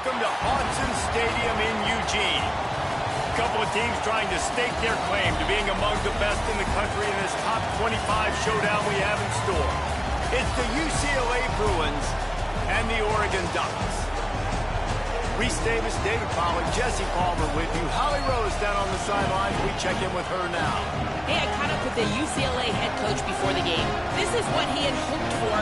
Welcome to Autzen Stadium in Eugene. A couple of teams trying to stake their claim to being among the best in the country in this top 25 showdown we have in store. It's the UCLA Bruins and the Oregon Ducks. Reese Davis, David Pollard, Jesse Palmer with you. Holly Rose down on the sidelines. We check in with her now. Hey, I caught up with the UCLA head coach before the game. This is what he had hoped for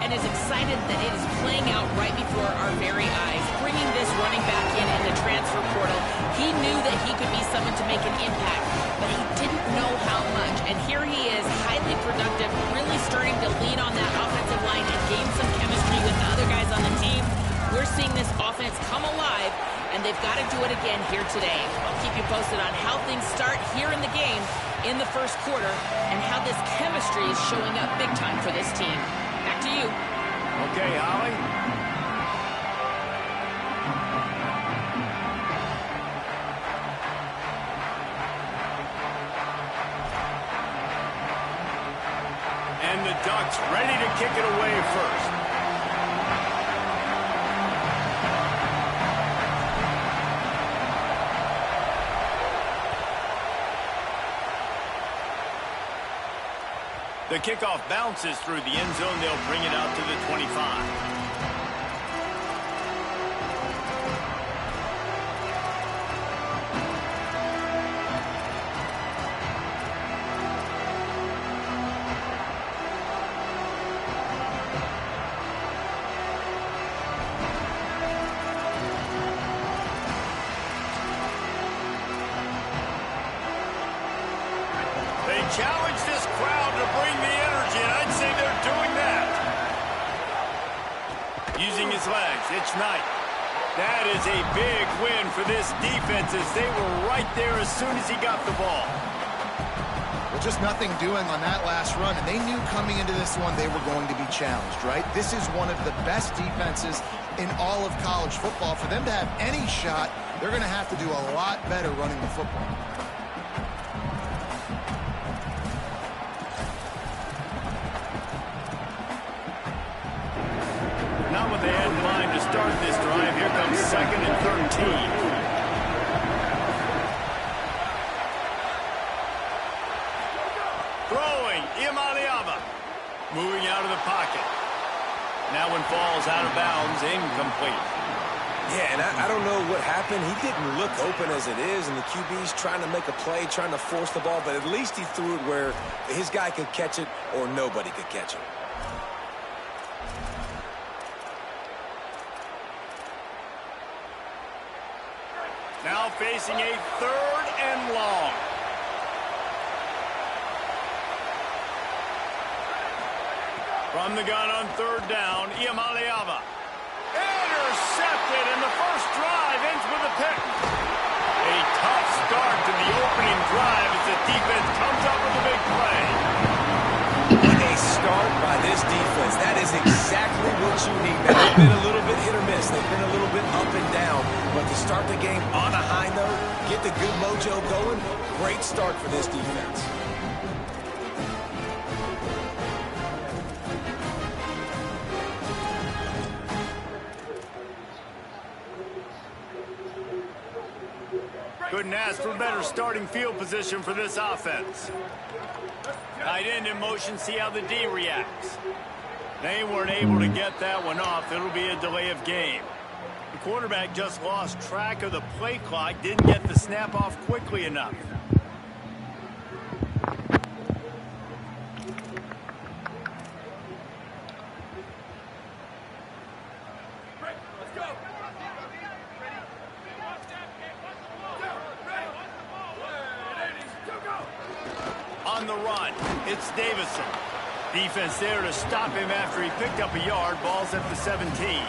and is excited that it is playing out right before our very eyes. Bringing this running back in the transfer portal, he knew that he could be someone to make an impact, but he didn't know how much. And here he is, highly productive, really starting to lean on that offensive line and gain some chemistry with the other guys on the team. We're seeing this offense come alive, and they've got to do it again here today. I'll keep you posted on how things start here in the game in the first quarter and how this chemistry is showing up big time for this team. Back to you. Okay, Holly. And the Ducks ready to kick it away first. The kickoff bounces through the end zone. They'll bring it out to the 25. They challenge this crowd to bring the energy, and I'd say they're doing that. Using his legs, it's Knight. That is a big win for this defense as they were right there as soon as he got the ball. Well, just nothing doing on that last run, and they knew coming into this one they were going to be challenged, right? This is one of the best defenses in all of college football. For them to have any shot, they're going to have to do a lot better running the football. Not what they had in mind to start this drive. Here comes 2nd and 13. Throwing, Imaliava. Moving out of the pocket. That one falls out of bounds, incomplete. Yeah, and I don't know what happened. He didn't look open as it is, and the QB's trying to make a play, trying to force the ball, but at least he threw it where his guy could catch it or nobody could catch it. Now facing a 3rd and long. From the gun on 3rd down, Iamaleava. Intercepted, and the first drive ends with a pick. A tough start to the opening drive as the defense comes up with a big play. What a start by this defense. That is exactly what you need. Now, they've been a little bit hit or miss. They've been a little bit up and down. But to start the game on a high note, get the good mojo going, great start for this defense. Couldn't ask for better starting field position for this offense. Tight end in motion, see how the D reacts. They weren't able to get that one off. It'll be a delay of game. The quarterback just lost track of the play clock, didn't get the snap off quickly enough. On the run, it's Davison. Defense there to stop him after he picked up a yard. Ball's at the 17.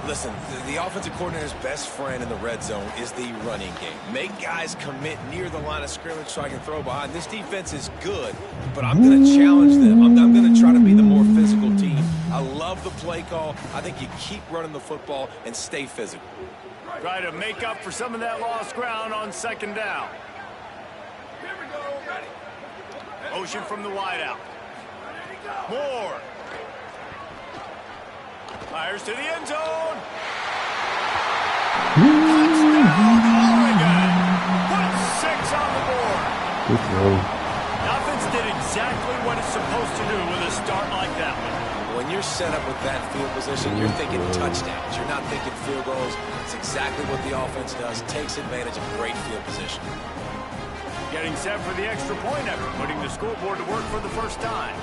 Listen, the offensive coordinator's best friend in the red zone is the running game. Make guys commit near the line of scrimmage so I can throw behind. This defense is good, but I'm going to challenge them. I'm going to try to be the more physical team. I love the play call. I think you keep running the football and stay physical. Try to make up for some of that lost ground on 2nd down. Motion from the wideout. Moore. Fires to the end zone. Touchdown, Oregon! Put 6 on the board. Good throw. The offense did exactly what it's supposed to do with a start like that one. When you're set up with that field position, you're thinking touchdowns. You're not thinking field goals. It's exactly what the offense does. Takes advantage of great field position. Getting set for the extra point effort, putting the scoreboard to work for the first time.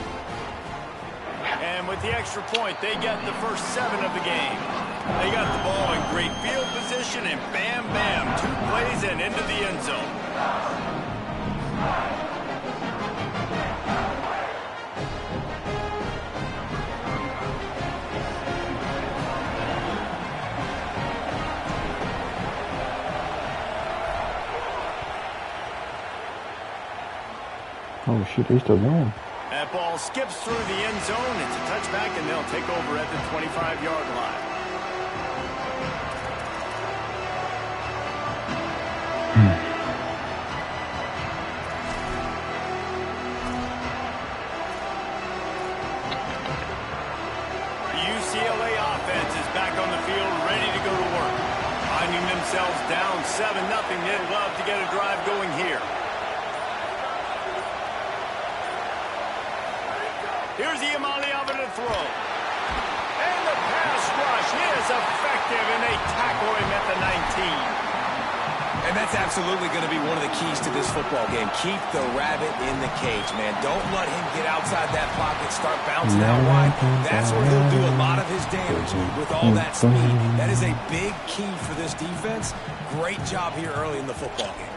And with the extra point, they get the first 7 of the game. They got the ball in great field position, and bam, bam, 2 plays and into the end zone. Oh shit, they still going. That ball skips through the end zone. It's a touchback, and they'll take over at the 25-yard line. The UCLA offense is back on the field, ready to go to work. Finding themselves down 7-0, they'd love to get a drive going here. Here's Iamaleava to throw. And the pass rush is effective, and they tackle him at the 19. And that's absolutely going to be one of the keys to this football game. Keep the rabbit in the cage, man. Don't let him get outside that pocket, start bouncing out wide. That's where he'll do a lot of his damage with all that speed. That is a big key for this defense. Great job here early in the football game.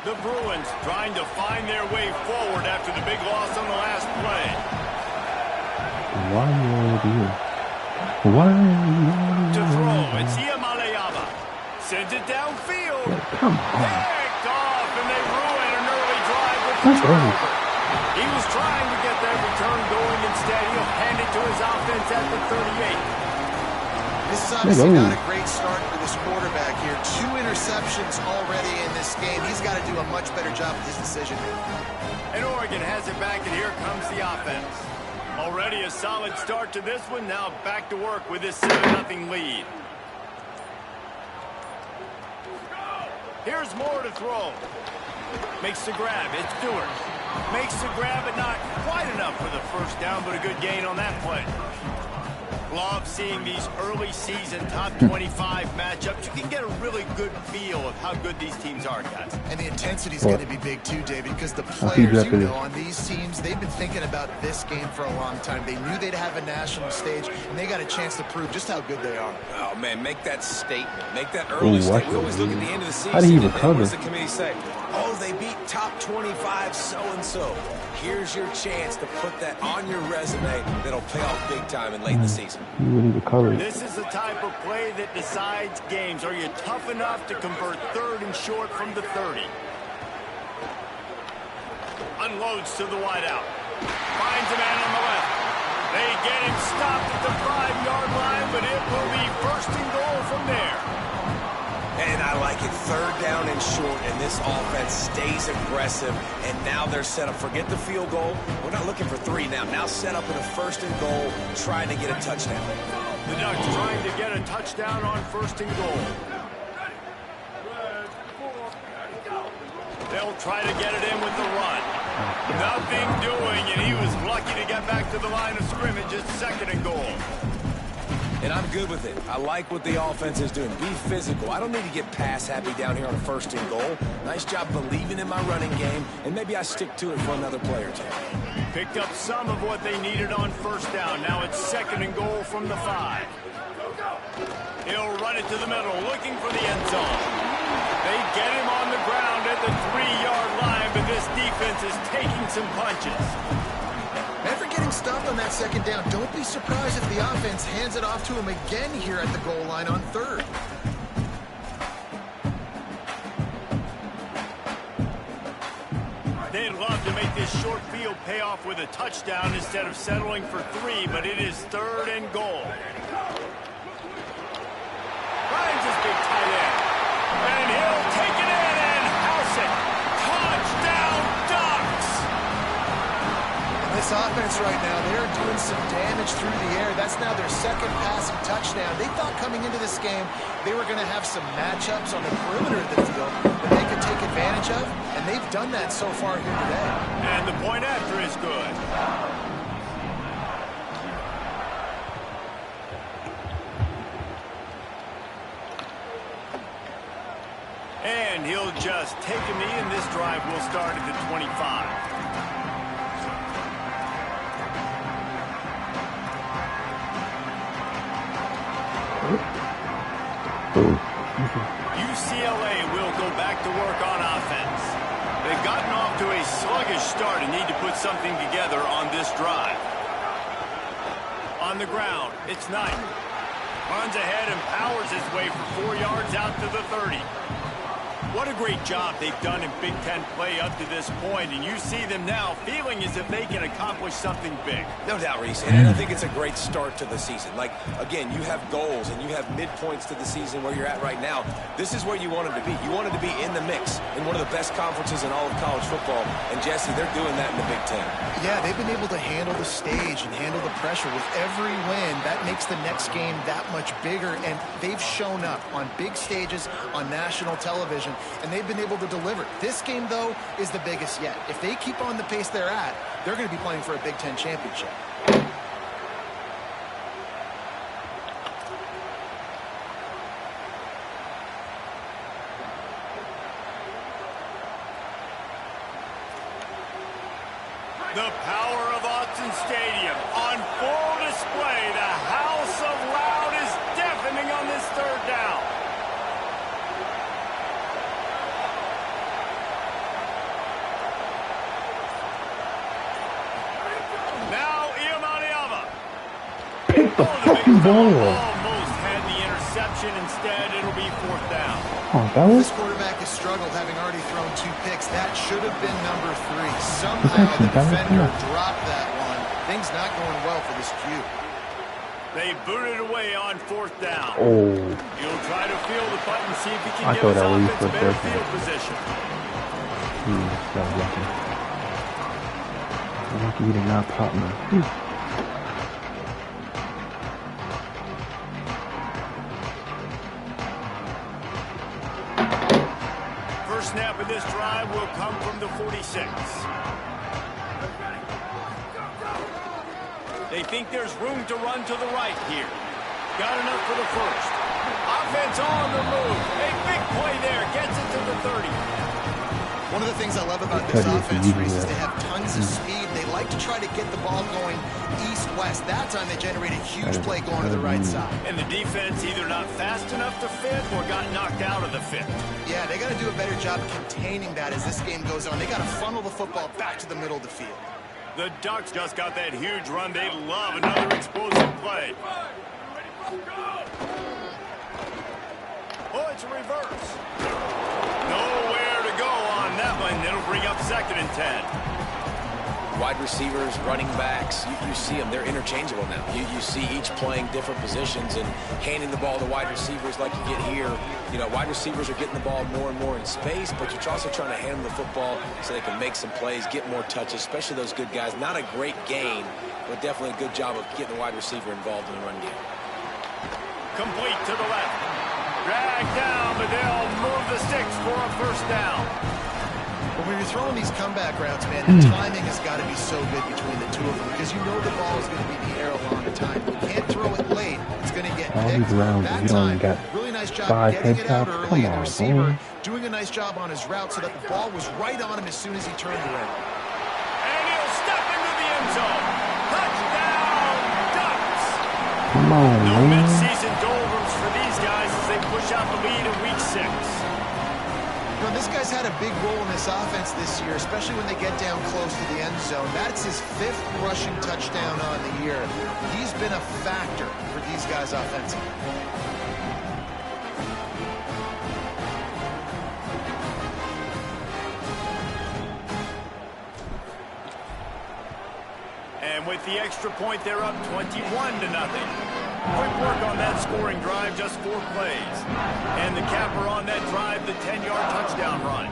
The Bruins trying to find their way forward after the big loss on the last play. Why are you? Why are you? To throw, it's Iamaleava. Sends it downfield. Come on. Picked off, and they ruin an early drive with the That's turnover. He was trying to get that return going. Instead, he'll hand it to his offense at the 38. This is obviously not a great start for this quarterback here. 2 interceptions already in this game. He's got to do a much better job with his decision-making. And Oregon has it back, and here comes the offense. Already a solid start to this one. Now back to work with this 7-0 lead. Here's Moore to throw. Makes the grab. It's Stewart. Makes the grab, but not quite enough for the first down, but a good gain on that play. Love seeing these early season top 25 matchups. You can get a really good feel of how good these teams are, guys. And the intensity is going to be big too, David, because the players, you know, on these teams, they've been thinking about this game for a long time. They knew they'd have a national stage, and they got a chance to prove just how good they are. Oh, man, make that statement. Make that early statement. We always look at the end of the season. How do you recover? What does the committee say? Oh, they beat top 25 so-and-so. Here's your chance to put that on your resume that'll pay off big time and late in the season. You really recovered. This is the type of play that decides games. Are you tough enough to convert 3rd and short from the 30? Unloads to the wideout. Finds a man on the left. They get him stopped at the 5-yard line, but it will be 1st and goal from there. And I like it. 3rd down and short, and this offense stays aggressive. And now they're set up. Forget the field goal. We're not looking for 3 now. Now set up in a 1st and goal, trying to get a touchdown. The Ducks trying to get a touchdown on 1st and goal. They'll try to get it in with the run. Nothing doing, and he was lucky to get back to the line of scrimmage at 2nd and goal. And I'm good with it. I like what the offense is doing. Be physical. I don't need to get pass happy down here on a 1st and goal. Nice job believing in my running game, and maybe I stick to it for another play or 2. Picked up some of what they needed on 1st down. Now it's 2nd and goal from the 5. He'll run it to the middle, looking for the end zone. They get him on the ground at the 3-yard line, but this defense is taking some punches. After getting stopped on that 2nd down, don't be surprised if the offense hands it off to him again here at the goal line on 3rd. They'd love to make this short field pay off with a touchdown instead of settling for 3, but it is 3rd and goal. Finds his big tight end. And he'll take it in and house it. Touchdown, Ducks! This offense right now. They're doing some damage through the air. That's now their second passing touchdown. They thought coming into this game they were going to have some matchups on the perimeter of the field that they could take advantage of, and they've done that so far here today. And the point after is good. And he'll just take a knee, and this drive will start at the 25. UCLA will go back to work on offense. They've gotten off to a sluggish start and need to put something together on this drive. On the ground, it's Knight. Runs ahead and powers his way for 4 yards out to the 30. What a great job they've done in Big Ten play up to this point, and you see them now feeling as if they can accomplish something big. No doubt, Reese, and I think it's a great start to the season. Like, again, you have goals and you have midpoints to the season where you're at right now. This is where you wanted to be. You wanted to be in the mix in one of the best conferences in all of college football, and Jesse, they're doing that in the Big Ten. Yeah, they've been able to handle the stage and handle the pressure. With every win, that makes the next game that much bigger, and they've shown up on big stages on national television, and they've been able to deliver. This game, though, is the biggest yet. If they keep on the pace they're at, they're going to be playing for a Big Ten championship. The power of Autzen Stadium on full display. The house of loud is deafening on this third down. Now Iamaniava. Pick the fucking ball up. Almost had the interception. Instead, it'll be fourth down. Oh, that was This quarterback has struggled, having already thrown 2 picks. That should have been number 3. Somehow the defender dropped that one. Things not going well for this Q. They booted away on fourth down. oh. He'll try to feel the punt and see if he can I give thought his that was offense for better first field down. position. That was lucky. Lucky he did not pop me. First snap of this drive will come from the 46. They think there's room to run to the right here. Got enough for the first. Offense on the move. A big play there. Gets it to the 30. One of the things I love about this offense, Reese, is they have tons of speed. They like to try to get the ball going east-west. That time they generate a huge play going to the right side. And the defense either not fast enough to fit or got knocked out of the fit. Yeah, they got to do a better job containing that as this game goes on. They got to funnel the football back to the middle of the field. The Ducks just got that huge run. They love another explosive play. Oh, it's a reverse. Nowhere to go on that one. It'll bring up 2nd and 10. Wide receivers, running backs, you see them. They're interchangeable now. You see each playing different positions and handing the ball to wide receivers like you get here. You know, wide receivers are getting the ball more and more in space, but you're also trying to handle the football so they can make some plays, get more touches, especially those good guys. Not a great gain, but definitely a good job of getting the wide receiver involved in the run game. Complete to the left. Dragged down, but they'll move the sticks for a first down. But when you're throwing these comeback routes, man, the timing has got to be so good between the two of them because you know the ball is going to be in the air a long time. You can't throw it late. It's going to get picked. That time, really nice job getting it out early, and the receiver doing a nice job on his route so that the ball was right on him as soon as he turned around. And he'll step into the end zone. Touchdown, Ducks! Come on, No man. mid-season doldrums for these guys as they push out the lead in Week 6. You know, this guy's had a big role in this offense this year, especially when they get down close to the end zone. That's his 5th rushing touchdown on the year. He's been a factor for these guys offensively. And with the extra point, they're up 21-0. Quick work on that scoring drive, just 4 plays. And the capper on that drive, the 10-yard touchdown run.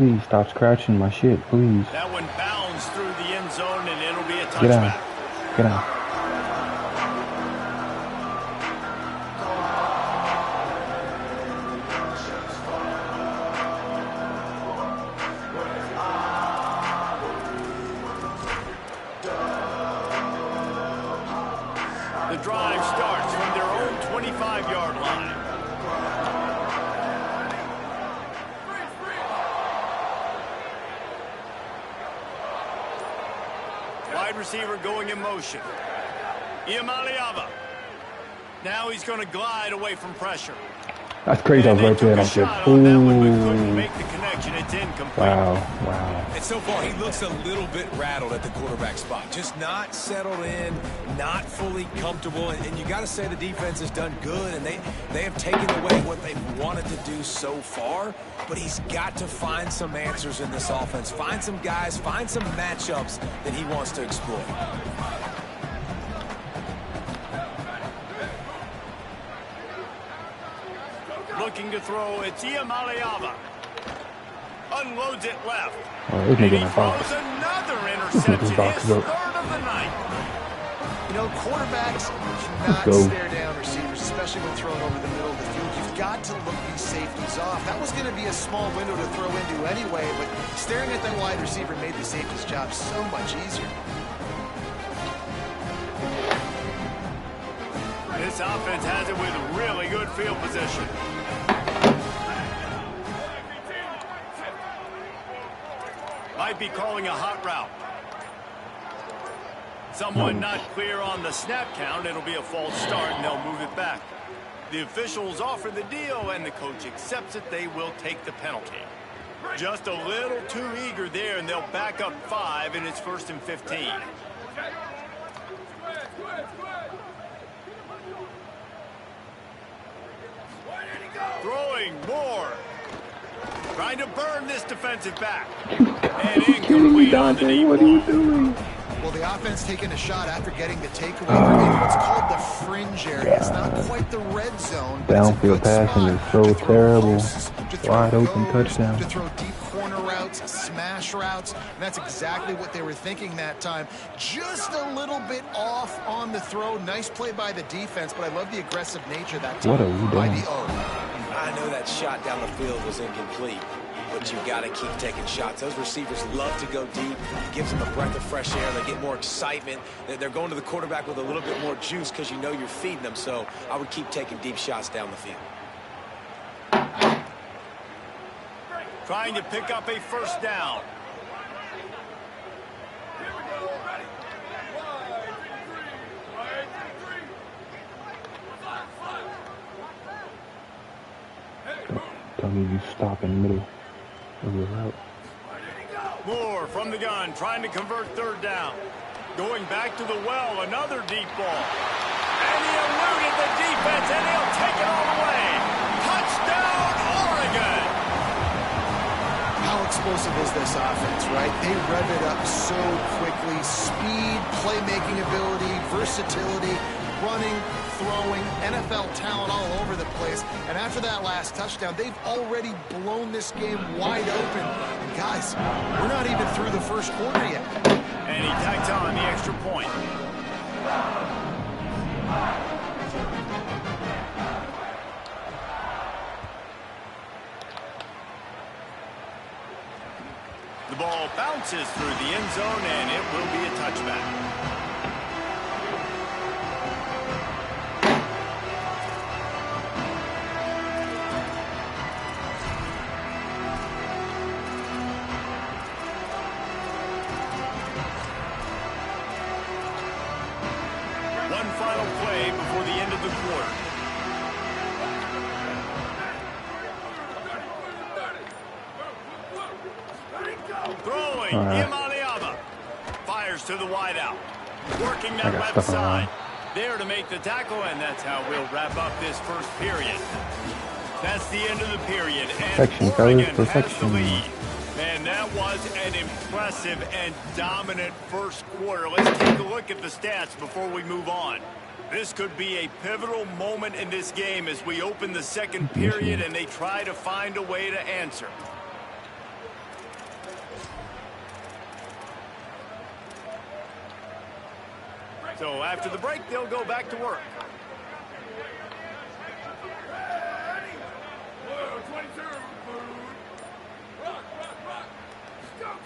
Please stop scratching my shit, please. That one bounds through the end zone, and it'll be a touchback. Get out. Get out. The drive starts from their own 25-yard line. Wide receiver going in motion. Iamaleava. Now he's going to glide away from pressure. That's crazy. I was right there. I'm just, couldn't make the connection. It's incomplete. Wow, wow. And so far, he looks a little bit rattled at the quarterback spot. Just not settled in, not fully comfortable. And you got to say the defense has done good, and they have taken away what they've wanted to do so far. But he's got to find some answers in this offense. Find some guys, find some matchups that he wants to exploit. Looking to throw, it's Iamaleava. Unloads it left. Oh, he's making and he a box. throws another interception. Box His up. third of the night. You know, quarterbacks cannot go. stare down receivers, especially when thrown over the middle of the field. You've got to look these safeties off. That was going to be a small window to throw into anyway, but staring at that wide receiver made the safety's job so much easier. This offense has it with really good field position. Might be calling a hot route. Someone not clear on the snap count. It'll be a false start, and they'll move it back. The officials offer the deal, and the coach accepts it. They will take the penalty. Just a little too eager there, and they'll back up 5, and it's 1st and 15. Throwing more. Trying to burn this defensive back. And incomplete on the deep What are you doing? Well, the offense taking a shot after getting the takeaway. They're in what's called the fringe area. It's not quite the red zone, but it's a good Downfield passing spot is so to throw terrible. posts, to throw Wide open goes, touchdown. to throw deep corner routes, smash routes, and that's exactly what they were thinking that time. Just a little bit off on the throw. Nice play by the defense, but I love the aggressive nature that time What are we by doing? the O. I know that shot down the field was incomplete, but you got to keep taking shots. Those receivers love to go deep. It gives them a breath of fresh air. They get more excitement. They're going to the quarterback with a little bit more juice because you know you're feeding them. So I would keep taking deep shots down the field. Trying to pick up a first down. Don't need you stop in the middle of your route. Moore from the gun, trying to convert 3rd down. Going back to the well, another deep ball. And he eluded the defense, and he'll take it all the way. Touchdown, Oregon! How explosive is this offense, right? They rev it up so quickly. Speed, playmaking ability, versatility, running, throwing, NFL talent all over the place. And after that last touchdown, they've already blown this game wide open. And guys, we're not even through the first quarter yet. And he tags on the extra point. The ball bounces through the end zone, and it will be a touchback. One final play before the end of the quarter. Throwing, Iamaleava fires to the wideout. Working that left side. There to make the tackle, and that's how we'll wrap up this first period. That's the end of the period, and Perfection, Oregon fellas, has the perfection. lead. Man, that was an impressive and dominant first quarter. Let's take a look at the stats before we move on. This could be a pivotal moment in this game as we open the second period and they try to find a way to answer. So after the break, they'll go back to work.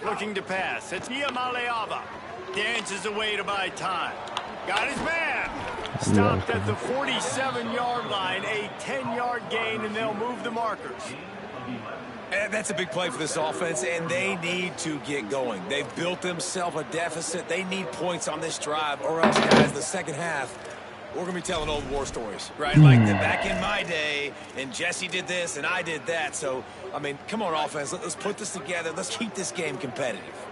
Looking to pass. It's Iamaleava. Dances away to buy time. Got his man. Stopped at the 47-yard line. A 10-yard gain, and they'll move the markers. And that's a big play for this offense, and they need to get going. They've built themselves a deficit. They need points on this drive, or else, guys, the second half, we're going to be telling old war stories, right? Like back in my day, and Jesse did this, and I did that. So, I mean, come on, offense. Let's put this together. Let's keep this game competitive.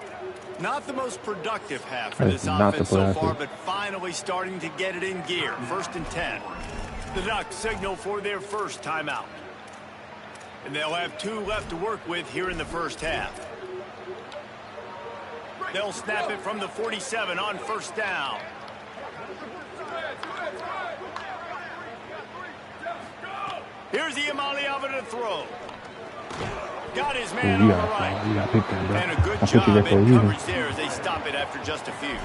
Not the most productive half for this offense so far, but finally starting to get it in gear. 1st and 10. The Ducks signal for their first timeout. And they'll have 2 left to work with here in the first half. They'll snap it from the 47 on 1st down. Here's Iamaleava to throw. Got his man on the right. You got picked that, bro. And a good job in coverage there as they stop it after just a few.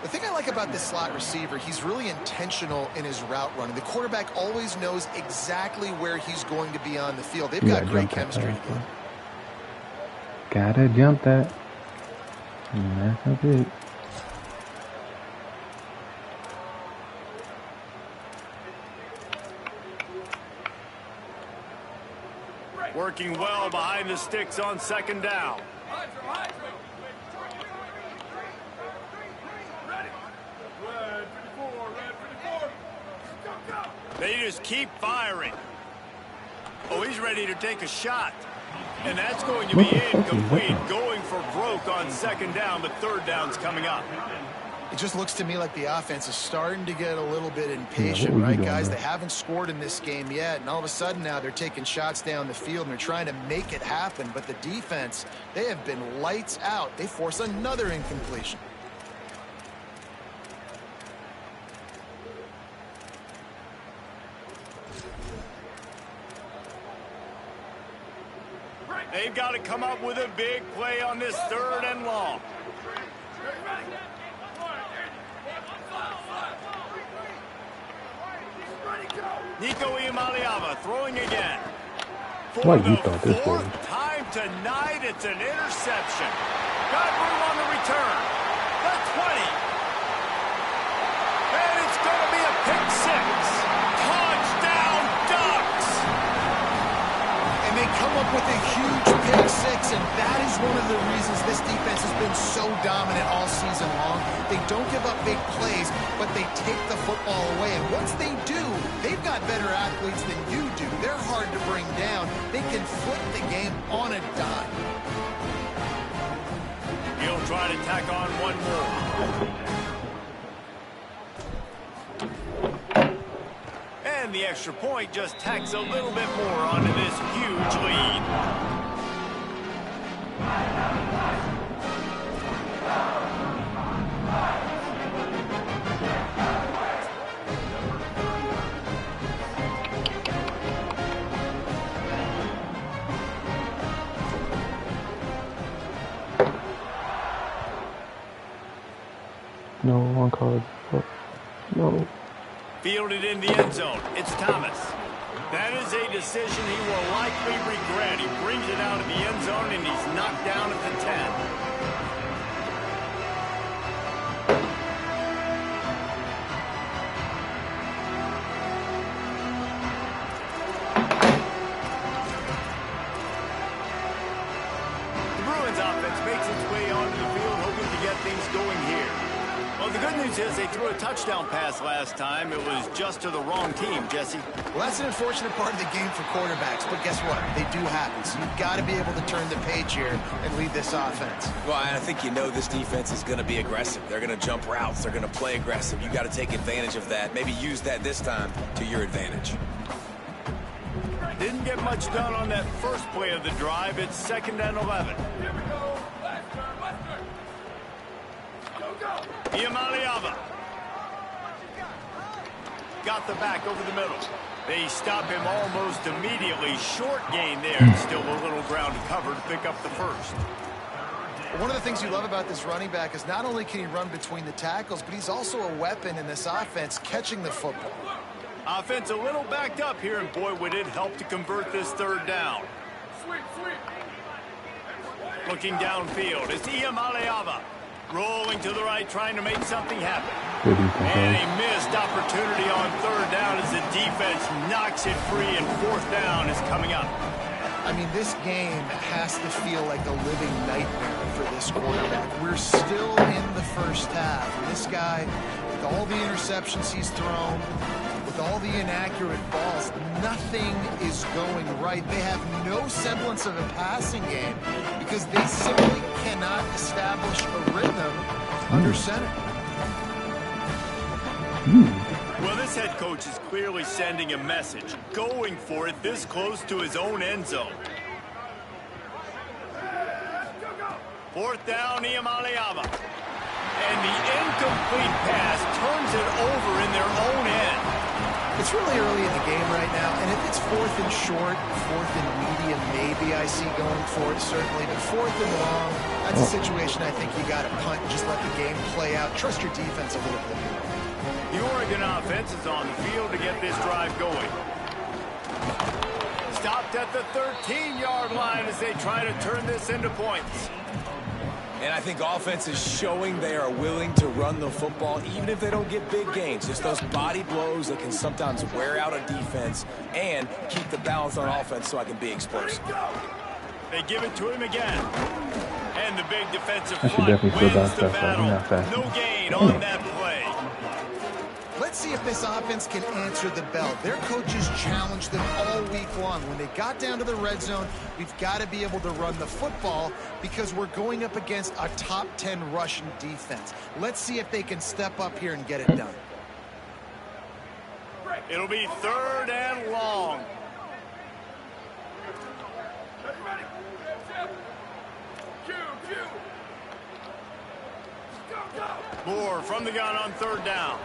The thing I like about this slot receiver, he's really intentional in his route running. The quarterback always knows exactly where he's going to be on the field. They've got great chemistry together. Gotta jump that. And that's it. Working well behind the sticks on 2nd down. They just keep firing. Oh, he's ready to take a shot. And that's going to be incomplete. Going for broke on 2nd down, but 3rd down's coming up. It just looks to me like the offense is starting to get a little bit impatient, right, guys? They haven't scored in this game yet, and all of a sudden now they're taking shots down the field, and they're trying to make it happen. But the defense, they have been lights out. They force another incompletion. They've got to come up with a big play on this 3rd and long. Nico Iamaleava throwing again. For the 4th time tonight, it's an interception. Got room on the return. The 20. And it's going to be a pick 6. Touchdown, Ducks. And they come up with a huge pick 6, and that is one of the reasons this defense has been so dominant all season long. They don't give up big plays, but they take the football away. And once they do, they've got better athletes than you do. They're hard to bring down. They can flip the game on a dime. He'll try to tack on one more. And the extra point just tacks a little bit more onto this huge lead. No, one card. No. Fielded in the end zone. It's Thomas. That is a decision he will likely regret. He brings it out of the end zone, and he's knocked down at the 10. They threw a touchdown pass last time. It was just to the wrong team, Jesse. Well, that's an unfortunate part of the game for quarterbacks, but guess what? They do happen. So you've got to be able to turn the page here and lead this offense. Well, I think you know this defense is going to be aggressive. They're going to jump routes. They're going to play aggressive. You got to take advantage of that. Maybe use that this time to your advantage. Didn't get much done on that first play of the drive. It's 2nd and 11. Iamaleava. Got the back over the middle. They stop him almost immediately. Short gain there. Still a little ground to cover to pick up the first. One of the things you love about this running back is not only can he run between the tackles, but he's also a weapon in this offense catching the football. Offense a little backed up here, and boy, would it help to convert this third down. Looking downfield, it's Iamaleava. Rolling to the right, trying to make something happen. And a missed opportunity on third down as the defense knocks it free, and fourth down is coming up. I mean, this game has to feel like a living nightmare for this quarterback. We're still in the first half. This guy, with all the interceptions he's thrown, with all the inaccurate balls, nothing is going right. They have no semblance of a passing game because they simply cannot establish a rhythm under center. Well, this head coach is clearly sending a message, going for it this close to his own end zone. Fourth down, Iamaleava. And the incomplete pass turns it over in their own end. It's really early in the game right now, and if it's fourth and short, fourth and medium, maybe I see going for it, certainly. But fourth and long, that's a situation I think you got to punt and just let the game play out. Trust your defense a little bit. The Oregon offense is on the field to get this drive going. Stopped at the 13-yard line as they try to turn this into points. And I think offense is showing they are willing to run the football, even if they don't get big gains. Just those body blows that can sometimes wear out a defense and keep the balance on offense so I can be explosive. They give it to him again. And the big defensive I should front definitely feel wins the that battle. No gain on that play. Let's see if this offense can answer the bell. Their coaches challenged them all week long. When they got down to the red zone, we've got to be able to run the football because we're going up against a top 10 rushing defense. Let's see if they can step up here and get it done. It'll be third and long. Moore from the gun on third down.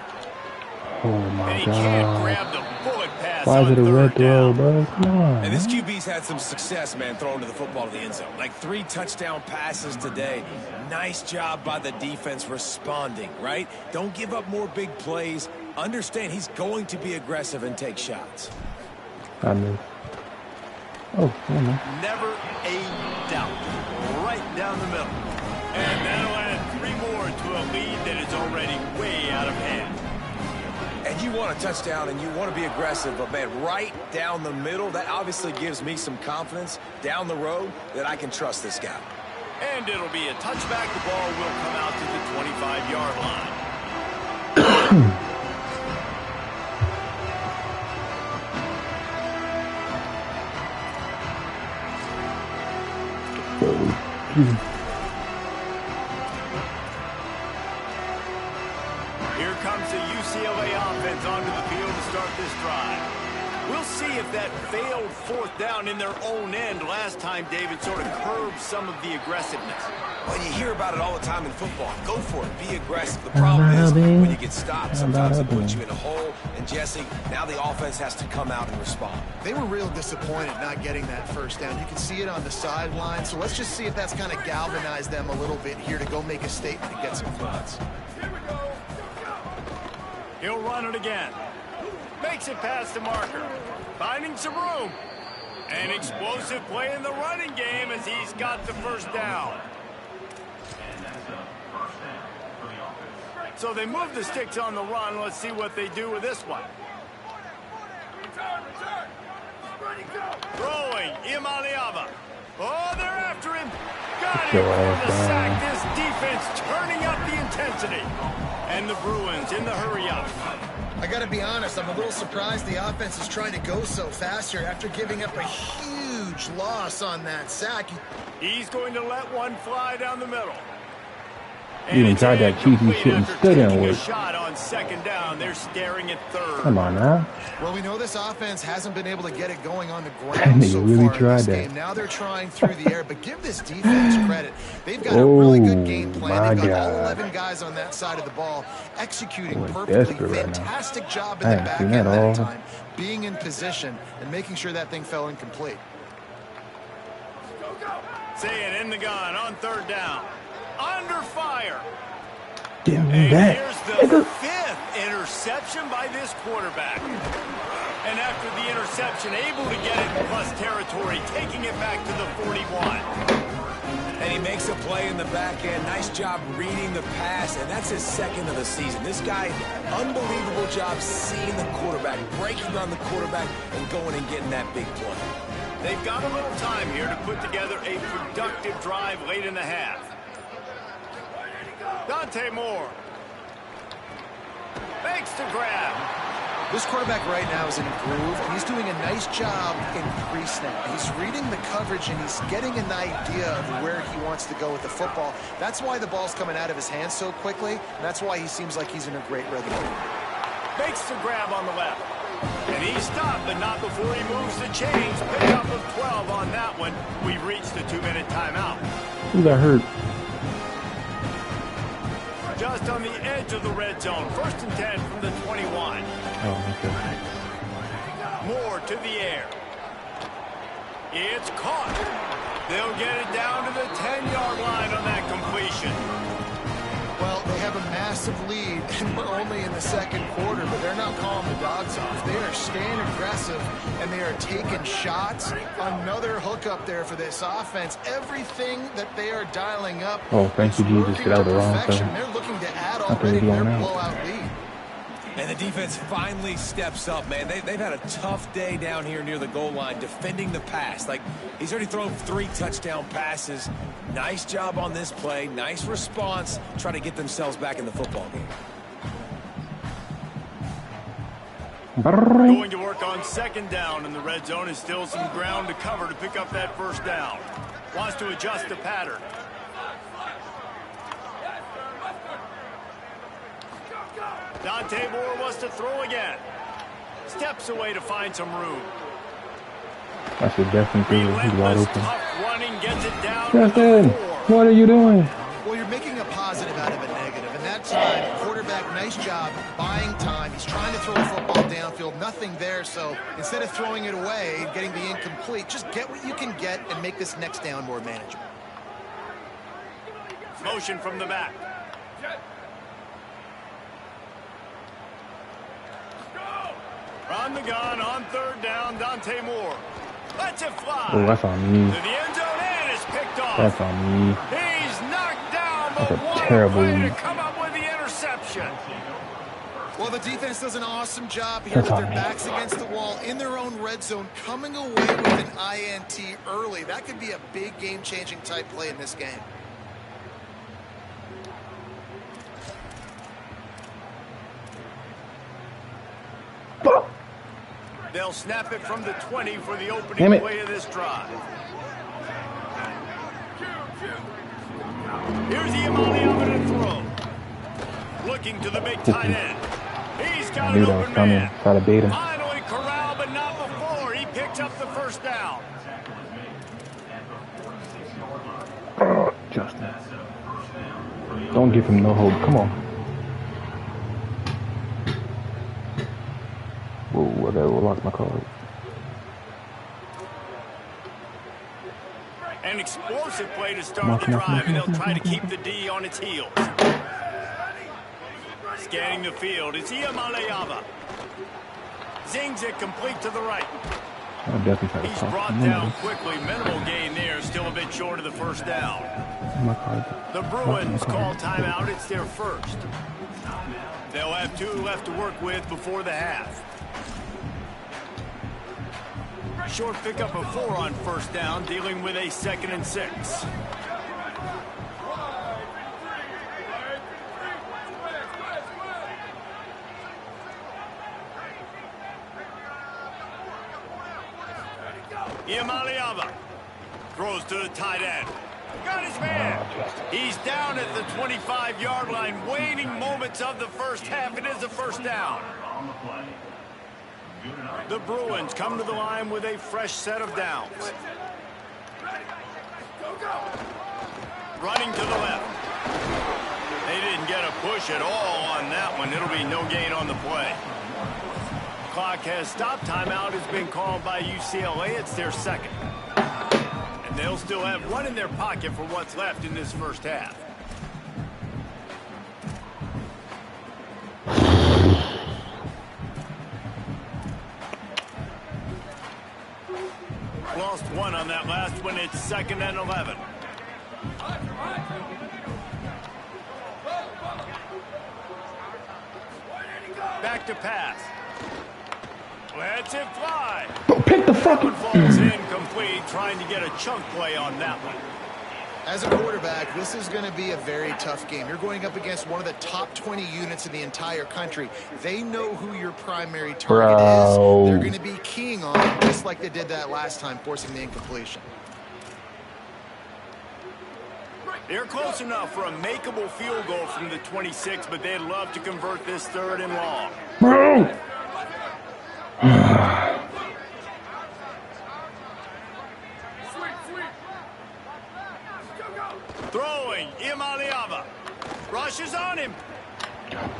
Oh my And he can't God. grab the bullet pass Why is on it a third red throw, down. bro? Come on. And this QB's had some success, man, throwing to the football to the end zone. Like 3 touchdown passes today. Nice job by the defense responding, right? Don't give up more big plays. Understand he's going to be aggressive and take shots. I missed. Oh, no. Never a doubt. Right down the middle. And that'll add 3 more to a lead that is already way out of hand. And you want a touchdown and you want to be aggressive, but man, right down the middle, that obviously gives me some confidence down the road that I can trust this guy. And it'll be a touchback. The ball will come out to the 25-yard line. Here comes the UCLA offense onto the field to start this drive. We'll see if that failed fourth down in their own end last time, David, sort of curbed some of the aggressiveness. Well, you hear about it all the time in football. Go for it. Be aggressive. The problem is when you get stopped, sometimes it puts you in a hole. And, Jesse, now the offense has to come out and respond. They were real disappointed not getting that first down. You can see it on the sideline. So let's just see if that's kind of galvanized them a little bit here to go make a statement and get some points. He'll run it again. Makes it past the marker. Finding some room. An explosive play in the running game as he's got the first down. So they move the sticks on the run. Let's see what they do with this one. Throwing, Iamaleava. Oh, they're after him. Got him for the sack. This defense turning up the intensity. And the Bruins in the hurry up. I got to be honest, I'm a little surprised the offense is trying to go so fast here after giving up a huge loss on that sack. He's going to let one fly down the middle. You even tried that cheesy shit and still didn't work. Shot on second down. They're staring at third. Come on now. Well, we know this offense hasn't been able to get it going on the ground so really far in tried this that. game. Now they're trying through the air, but give this defense credit. They've got a really good game plan. They've got all 11 guys on that side of the ball executing perfectly. Fantastic job in the back end that time, being in position and making sure that thing fell incomplete. Saying in the gun on third down. Under fire. Give me And that. here's the fifth interception by this quarterback. And after the interception, able to get it in plus territory, taking it back to the 41. And he makes a play in the back end. Nice job reading the pass, and that's his second of the season. This guy, unbelievable job seeing the quarterback, breaking on the quarterback, and going and getting that big play. They've got a little time here to put together a productive drive late in the half. Dante Moore makes the grab. This quarterback right now is in a groove, and he's doing a nice job in pre-snap. He's reading the coverage, and he's getting an idea of where he wants to go with the football. That's why the ball's coming out of his hands so quickly, and that's why he seems like he's in a great rhythm. Makes the grab on the left. And he stopped, but not before he moves the chains. Pick up of 12 on that one. We've reached the 2-minute timeout. Who got hurt? Just on the edge of the red zone. 1st and 10 from the 21. Oh, okay. Moore to the air. It's caught. They'll get it down to the 10-yard line on that completion. Well, they have a massive lead, and we're only in the second quarter, but they're not calling the dogs off. They are staying aggressive, and they are taking shots. Another hookup there for this offense. Everything that they are dialing up. Oh, thank you, Jesus. Get out of the wrong thing. They're looking to add already to their blowout lead. And the defense finally steps up, man. They've had a tough day down here near the goal line defending the pass. Like, he's already thrown 3 touchdown passes. Nice job on this play. Nice response. Try to get themselves back in the football game. Going to work on 2nd down in the red zone. Is still some ground to cover to pick up that 1st down. Wants to adjust the pattern. Dante Moore wants to throw again. Steps away to find some room. I should definitely do it. He's wide open. Tough running, gets it down. Justin, what are you doing? Well, you're making a positive out of a negative. And that time, quarterback, nice job buying time. He's trying to throw the football downfield. Nothing there. So instead of throwing it away, getting the incomplete, just get what you can get and make this next down more manageable. Motion from the back. On the gun, on 3rd down, Dante Moore. Lets it fly. Oh, that's on me. To the end zone, and it's picked off. That's on me. He's knocked down, but That's a what terrible a way to read. come up with the interception. Well, the defense does an awesome job here with their backs against the wall in their own red zone, coming away with an INT early. That could be a big game-changing type play in this game. They'll snap it from the 20 for the opening play of this drive. Here's the Amaliama to throw. Looking to the big tight end. He's got an open man. Try to bait him. Finally corralled, but not before. He picks up the 1st down. Oh, Justin. Don't give him no hope. Come on. Whoa, I gotta lock my card. An explosive play to start the drive, and they'll try to keep the D on its heels. Scanning the field, it's Iamaleava. Zings it complete to the right. He's brought down quickly. Minimal gain there, still a bit short of the 1st down. The Bruins call timeout. It's their 1st. They'll have 2 left to work with before the half. Short pickup of 4 on 1st down, dealing with a 2nd and 6. Iamaleava throws to the tight end. Got his man. He's down at the 25-yard line. Waning moments of the 1st half. It is a 1st down. The Bruins come to the line with a fresh set of downs. Running to the left. They didn't get a push at all on that one. It'll be no gain on the play. Clock has stopped. Timeout has been called by UCLA. It's their 2nd. And they'll still have one in their pocket for what's left in this first half. Lost one on that last one. It's 2nd and 11. Back to pass. Lets it fly. Pick the fucking... Falls incomplete, trying to get a chunk play on that one. As a quarterback, this is going to be a very tough game. You're going up against one of the top 20 units in the entire country. They know who your primary target is. They're going to be keying on it, just like they did that last time, forcing the incompletion. They're close enough for a makeable field goal from the 26, but they'd love to convert this 3rd and long. Bro! Throwing, Imaliava. Rushes on him.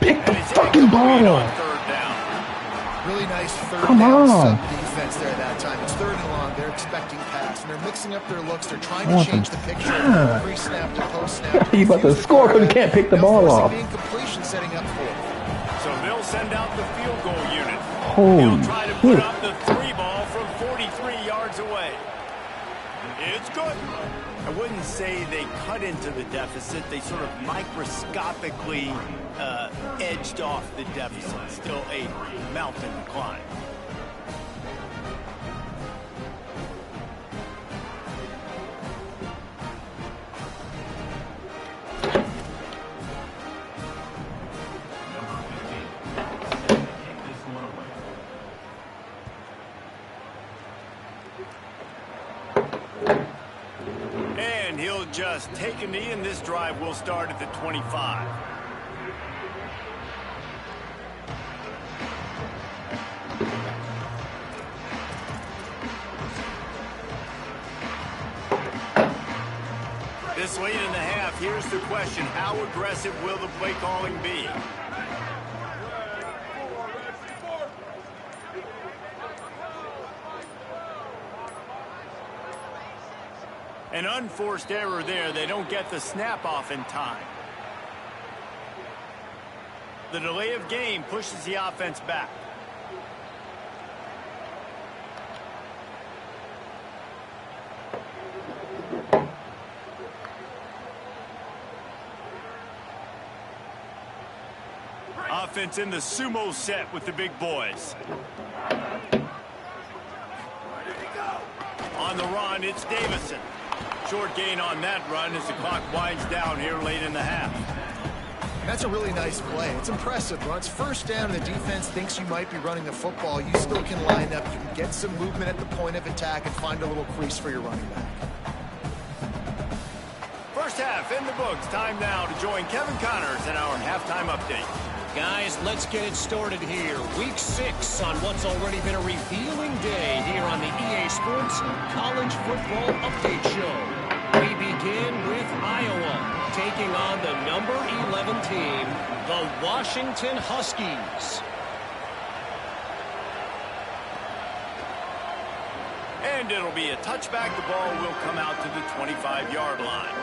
Pick the fucking ball up. 3rd down. Really nice third Come down on. sub-defense there that time. It's 3rd and long. They're expecting pass, and they're mixing up their looks. They're trying to change the picture from pre-snap to post-snap. You about to score because you can't pick the ball off. The incompletion setting up for it. So they'll send out the field goal unit. Holy He'll try to put shit. up the 3 ball from 43 yards away. It's good. I wouldn't say they cut into the deficit. They sort of microscopically edged off the deficit. Still a mountain climb. And he'll just take a knee, and this drive will start at the 25. This late in the half, here's the question. How aggressive will the play calling be? An unforced error there. They don't get the snap off in time. The delay of game pushes the offense back. Offense in the sumo set with the big boys. On the run, it's Davison. Short gain on that run as the clock winds down here late in the half. That's a really nice play. It's impressive. When it's 1st down and the defense thinks you might be running the football, you still can line up. You can get some movement at the point of attack and find a little crease for your running back. First half in the books. Time now to join Kevin Connors in our halftime update. Guys, let's get it started here. Week 6 on what's already been a revealing day here on the EA Sports College Football Update Show. We begin with Iowa taking on the number 11 team, the Washington Huskies. And it'll be a touchback. The ball will come out to the 25-yard line.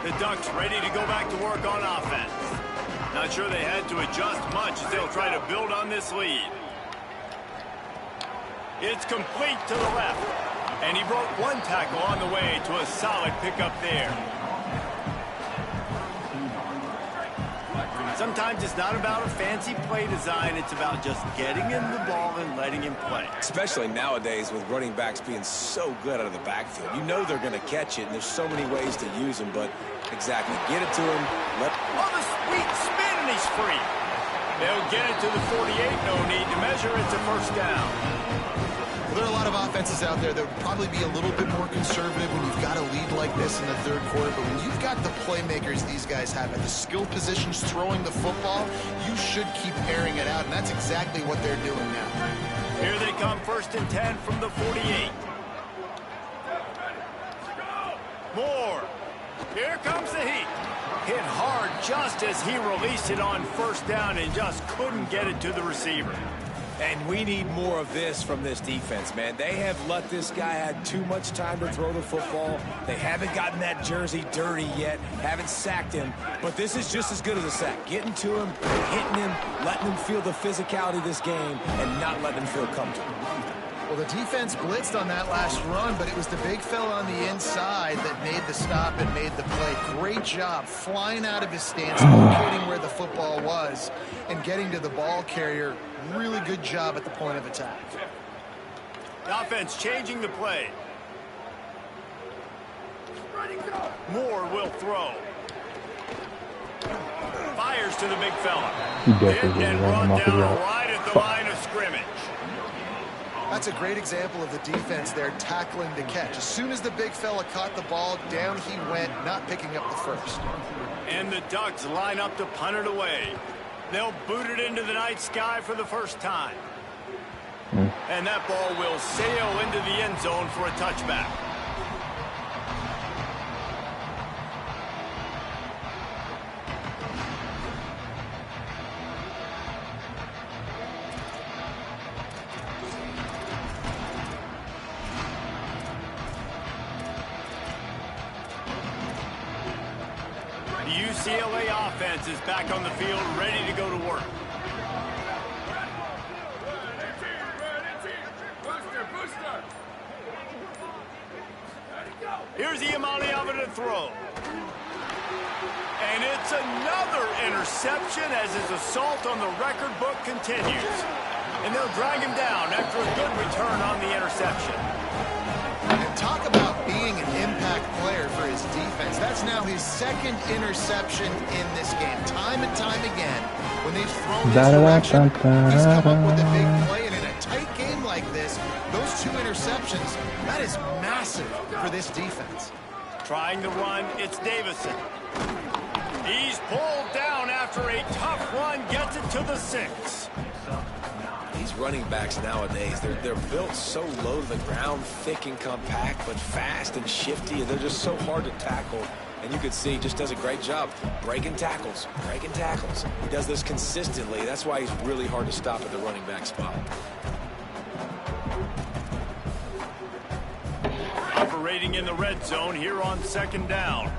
The Ducks ready to go back to work on offense. Not sure they had to adjust much as they'll try to build on this lead. It's complete to the left. And he broke one tackle on the way to a solid pickup there. Sometimes it's not about a fancy play design. It's about just getting him the ball and letting him play. Especially nowadays with running backs being so good out of the backfield. You know they're going to catch it, and there's so many ways to use them, but exactly, get it to him. Oh, the sweet spin, and he's free. They'll get it to the 48. No need to measure. It's a 1st down. Well, there are a lot of offenses out there that would probably be a little bit more conservative when you've got a lead like this in the 3rd quarter. But when you've got the playmakers these guys have at the skill positions throwing the football, you should keep airing it out. And that's exactly what they're doing now. Here they come, 1st and 10 from the 48. Moore. Here comes the heat. Hit hard just as he released it on 1st down and just couldn't get it to the receiver. And we need more of this from this defense, man. They have let this guy have too much time to throw the football. They haven't gotten that jersey dirty yet, haven't sacked him. But this is just as good as a sack. Getting to him, hitting him, letting him feel the physicality of this game, and not letting him feel comfortable. Well, the defense blitzed on that last run, but it was the big fella on the inside that made the stop and made the play. Great job flying out of his stance, locating where the football was, and getting to the ball carrier. Really good job at the point of attack. The offense changing the play. Moore will throw. Fires to the big fella. He definitely And ran him brought off the down route. right at the line of scrimmage. That's a great example of the defense there tackling the catch. As soon as the big fella caught the ball, down he went, not picking up the first. And the Ducks line up to punt it away. They'll boot it into the night sky for the first time. And that ball will sail into the end zone for a touchback. The UCLA offense is back on the field, ready to go to work. Here's Iamaleava to throw. And it's another interception as his assault on the record book continues. And they'll drag him down after a good return on the interception. And talk about being an impact player for his defense. That's now his 2nd interception in this game. Time and time again, when they've thrown his direction, he's come up with a big play. And in a tight game like this, those 2 interceptions, that is massive for this defense. Trying to run, it's Davison. He's pulled down after a tough run, gets it to the 6. These running backs nowadays, they're built so low to the ground, thick and compact, but fast and shifty, and they're just so hard to tackle. And you can see he just does a great job breaking tackles, breaking tackles. He does this consistently. That's why he's really hard to stop at the running back spot. Operating in the red zone here on 2nd down.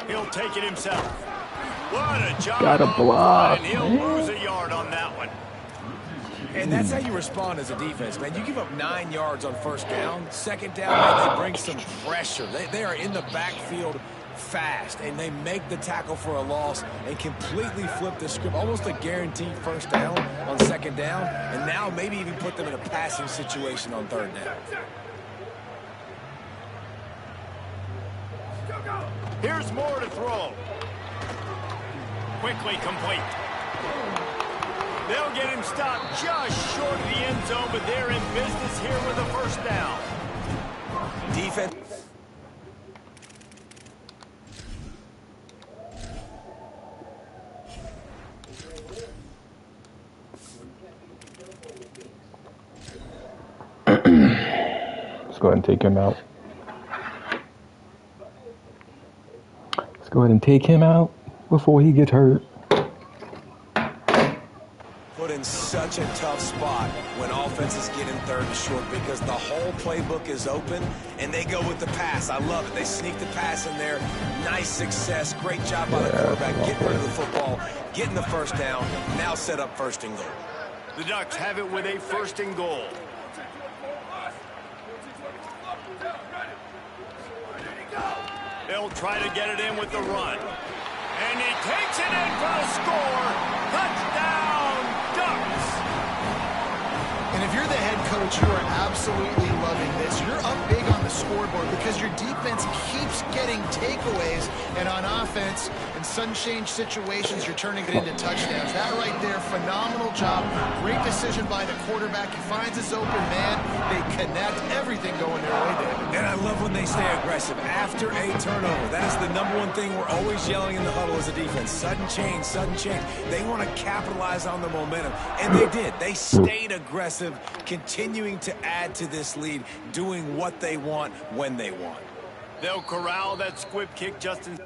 He'll take it himself. What a job. Got a block, And he'll lose a yard on that one. And that's how you respond as a defense, man. You give up 9 yards on 1st down. 2nd down, man, they bring some pressure. They are in the backfield fast, and they make the tackle for a loss and completely flip the script. Almost a guaranteed 1st down on 2nd down, and now maybe even put them in a passing situation on 3rd down. Here's Moore to throw. Quickly complete. They'll get him stopped just short of the end zone, but they're in business here with a 1st down. Defense. Let's go ahead and take him out. Let's go ahead and take him out before he gets hurt. Put in such a tough spot when offenses get in 3rd and short because the whole playbook is open and they go with the pass. I love it. They sneak the pass in there. Nice success. Great job by the quarterback getting rid of the football, getting the 1st down, now set up 1st and goal. The Ducks have it with a 1st and goal. They'll try to get it in with the run. And he takes it in for a score. Touchdown, Ducks! And if you're the head coach, you are absolutely loving this. You're up big on the scoreboard because your defense keeps getting takeaways, and on offense, in sudden change situations, you're turning it into touchdowns. That right there, phenomenal job. Great decision by the quarterback. He finds his open man. They connect. Everything going their way, David. And I love when they stay aggressive after a turnover. That is the #1 thing we're always yelling in the huddle as a defense. Sudden change, sudden change. They want to capitalize on the momentum, and they did. They stayed aggressive, continuing to add to this lead, doing what they want when they want. They'll corral that squib kick just in...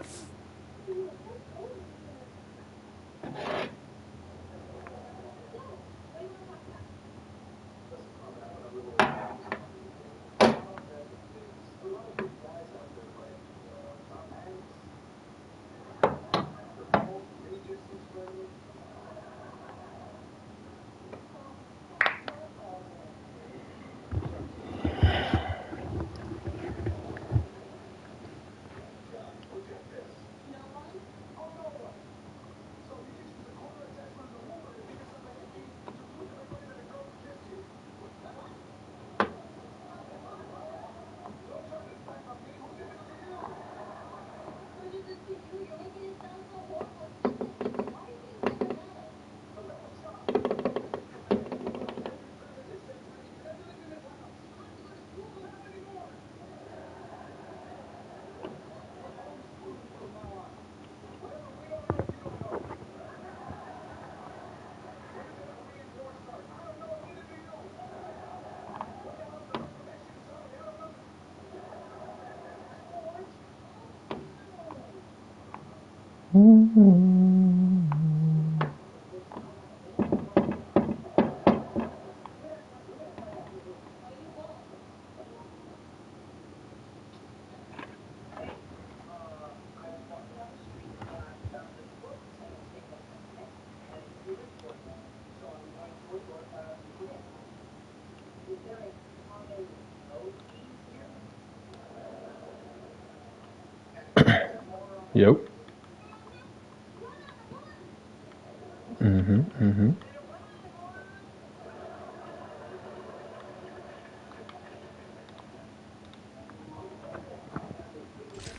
Yep.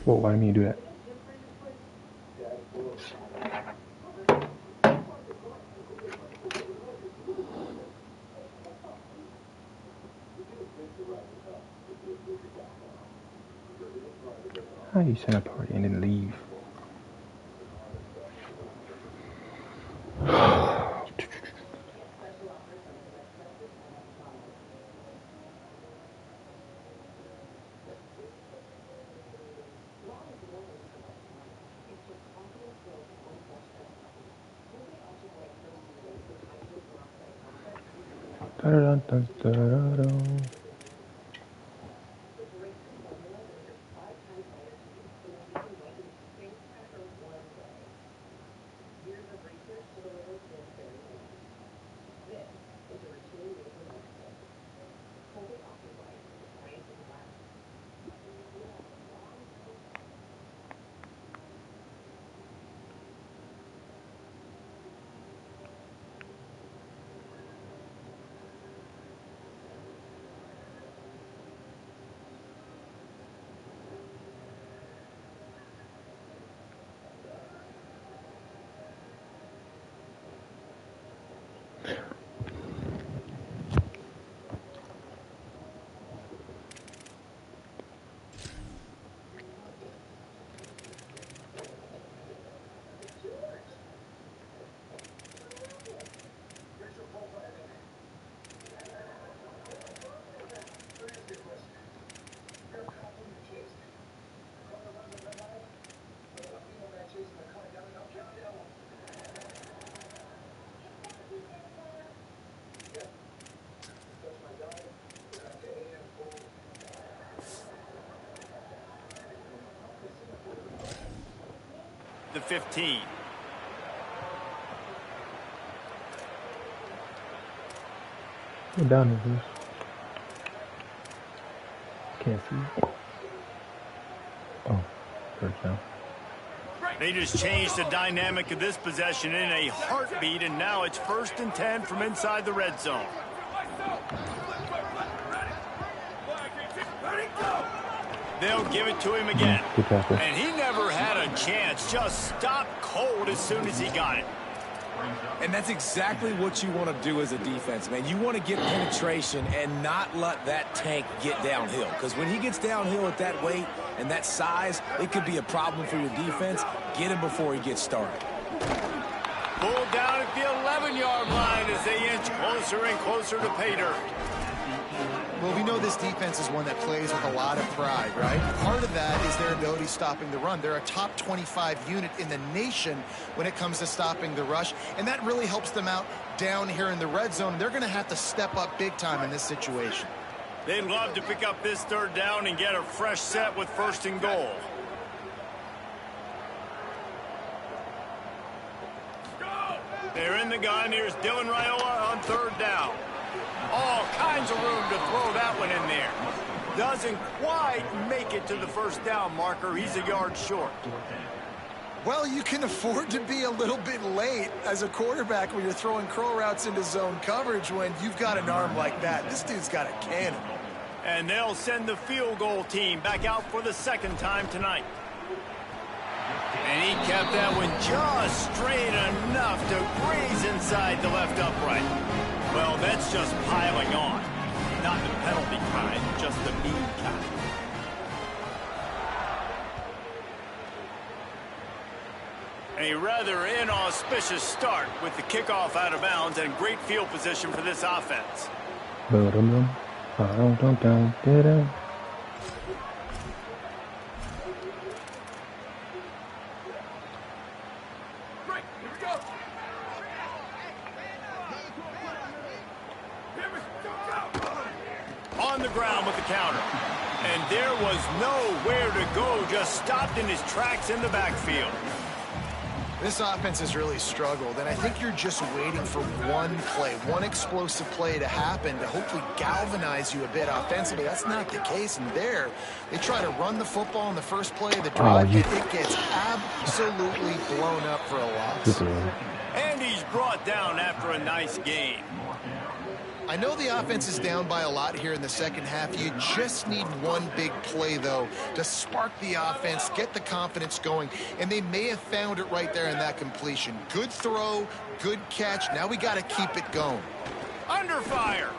Whoa, why didn't you do that? How you send a party and then leave? The 15. What down is this? Can't see. Oh, first down. They just changed the dynamic of this possession in a heartbeat, and now it's 1st and 10 from inside the red zone. They'll give it to him again. Good tackle. And he never had a chance. Just stopped cold as soon as he got it. And that's exactly what you want to do as a defense, man. You want to get penetration and not let that tank get downhill. Because when he gets downhill at that weight and that size, it could be a problem for your defense. Get him before he gets started. Pulled down at the 11-yard line as they inch closer and closer to pay dirt. Well, we know this defense is one that plays with a lot of pride, right? Part of that is their ability stopping the run. They're a top 25 unit in the nation when it comes to stopping the rush, and that really helps them out down here in the red zone. They're going to have to step up big time in this situation. They'd love to pick up this third down and get a fresh set with 1st and goal. They're in the gun. Here's Dylan Raiola on 3rd down. All kinds of room to throw that one in there. Doesn't quite make it to the 1st down marker. He's a yard short. Well, you can afford to be a little bit late as a quarterback when you're throwing crow routes into zone coverage when you've got an arm like that. This dude's got a cannon. And they'll send the field goal team back out for the 2nd time tonight. And he kept that one just straight enough to graze inside the left upright. Well, that's just piling on. Not the penalty kind, just the mean kind. A rather inauspicious start with the kickoff out of bounds and great field position for this offense. On the ground with the counter. And there was nowhere to go, just stopped in his tracks in the backfield. This offense has really struggled, and I think you're just waiting for one play, one explosive play to happen to hopefully galvanize you a bit offensively. That's not the case, and there, they try to run the football in the first play of the drive, and it gets absolutely blown up for a loss. And he's brought down after a nice game. I know the offense is down by a lot here in the 2nd half. You just need one big play, though, to spark the offense, get the confidence going, and they may have found it right there in that completion. Good throw, good catch. Now we got to keep it going. Under fire.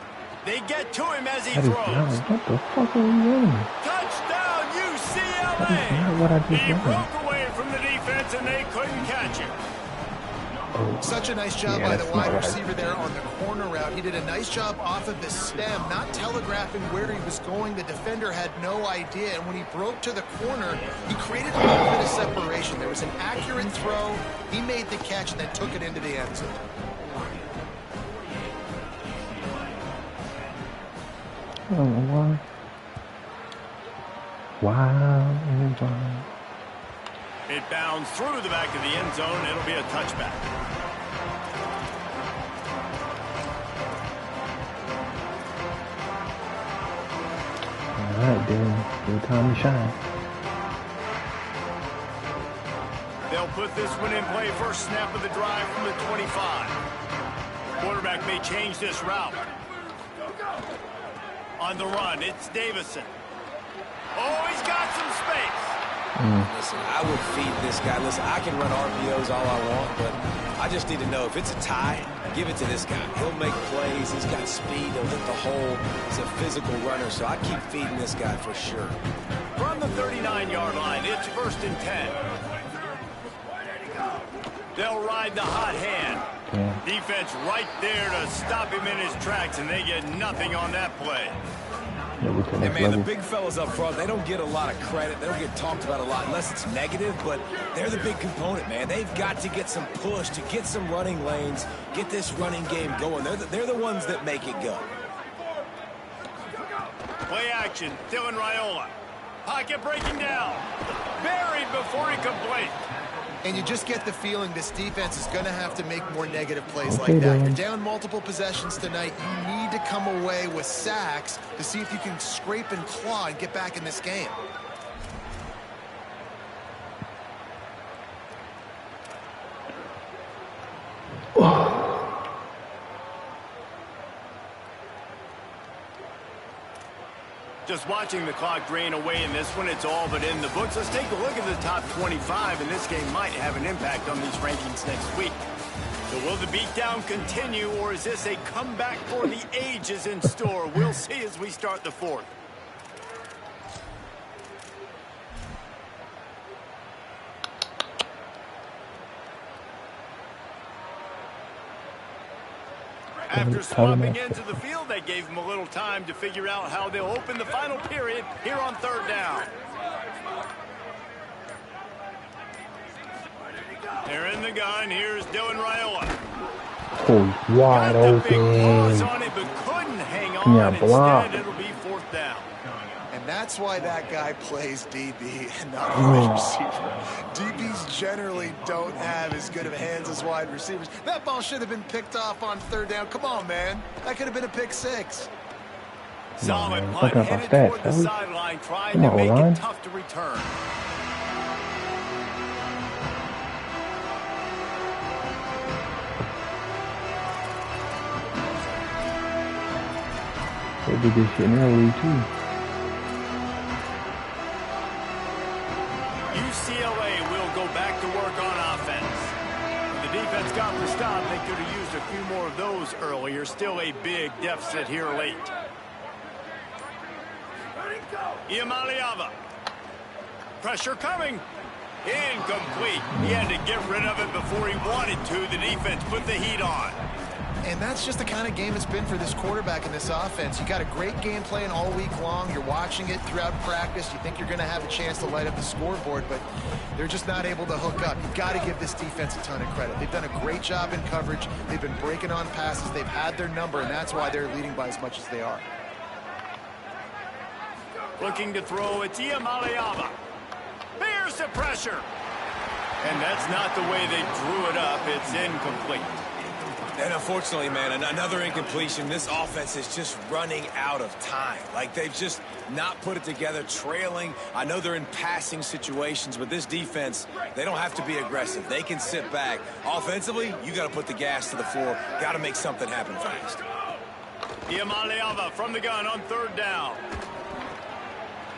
They get to him as he throws. What the fuck are we doing? Touchdown, UCLA. He broke away from the defense, and they couldn't catch him. Such a nice job by the wide receiver there on the corner route. He did a nice job off of the stem, not telegraphing where he was going. The defender had no idea, and when he broke to the corner, he created a little bit of separation. There was an accurate throw. He made the catch and then took it into the end zone. I don't know why. It bounds through the back of the end zone. It'll be a touchback. All right, then. Good time to shine. They'll put this one in play. First snap of the drive from the 25. Quarterback may change this route. On the run, it's Davison. Oh, he's got some space. Listen, I would feed this guy. Listen, I can run RPOs all I want, but I just need to know if it's a tie, give it to this guy. He'll make plays. He's got speed. He'll hit the hole. He's a physical runner, so I keep feeding this guy for sure. From the 39-yard line, it's 1st and 10. They'll ride the hot hand. Defense right there to stop him in his tracks, and they get nothing on that play. Hey, man, the big fellas up front, they don't get a lot of credit. They don't get talked about a lot unless it's negative, but they're the big component, man. They've got to get some push, to get some running lanes, get this running game going. They're the ones that make it go. Play action, Dylan Raiola. Pocket breaking down. Buried before he could blink. And you just get the feeling this defense is going to have to make more negative plays like that. You're down multiple possessions tonight. You need to come away with sacks to see if you can scrape and claw and get back in this game. Just watching the clock drain away in this one, it's all but in the books. Let's take a look at the top 25, and this game might have an impact on these rankings next week. So will the beatdown continue, or is this a comeback for the ages in store? We'll see as we start the fourth. After swapping into the field, they gave them a little time to figure out how they'll open the final period here on third down. They're in the gun. Here's Dylan Raiola. Oh, wide open. On it, but couldn't hang on. Yeah, block. Instead, it'll be fourth down. And that's why that guy plays DB and not wide receiver. DBs generally don't have as good of hands as wide receivers. That ball should have been picked off on third down. Come on, man. That could have been a pick six. Solid man. punt headed toward the sideline, trying to make it tough to return. They did this shit early too. UCLA will go back to work on offense. The defense got the stop. They could have used a few more of those earlier. Still a big deficit here late. Iamaleava. Pressure coming. Incomplete. He had to get rid of it before he wanted to. The defense put the heat on. And that's just the kind of game it's been for this quarterback in this offense. You got a great game plan all week long. You're watching it throughout practice. You think you're going to have a chance to light up the scoreboard, but they're just not able to hook up. You've got to give this defense a ton of credit. They've done a great job in coverage. They've been breaking on passes. They've had their number, and that's why they're leading by as much as they are. Looking to throw, it's Iamaleava. Bears the pressure. And that's not the way they drew it up. It's incomplete. And unfortunately, man, another incompletion. This offense is just running out of time. Like, they've just not put it together, trailing. I know they're in passing situations, but this defense, they don't have to be aggressive. They can sit back. Offensively, you got to put the gas to the floor. Got to make something happen fast. Iamaleava from the gun on third down.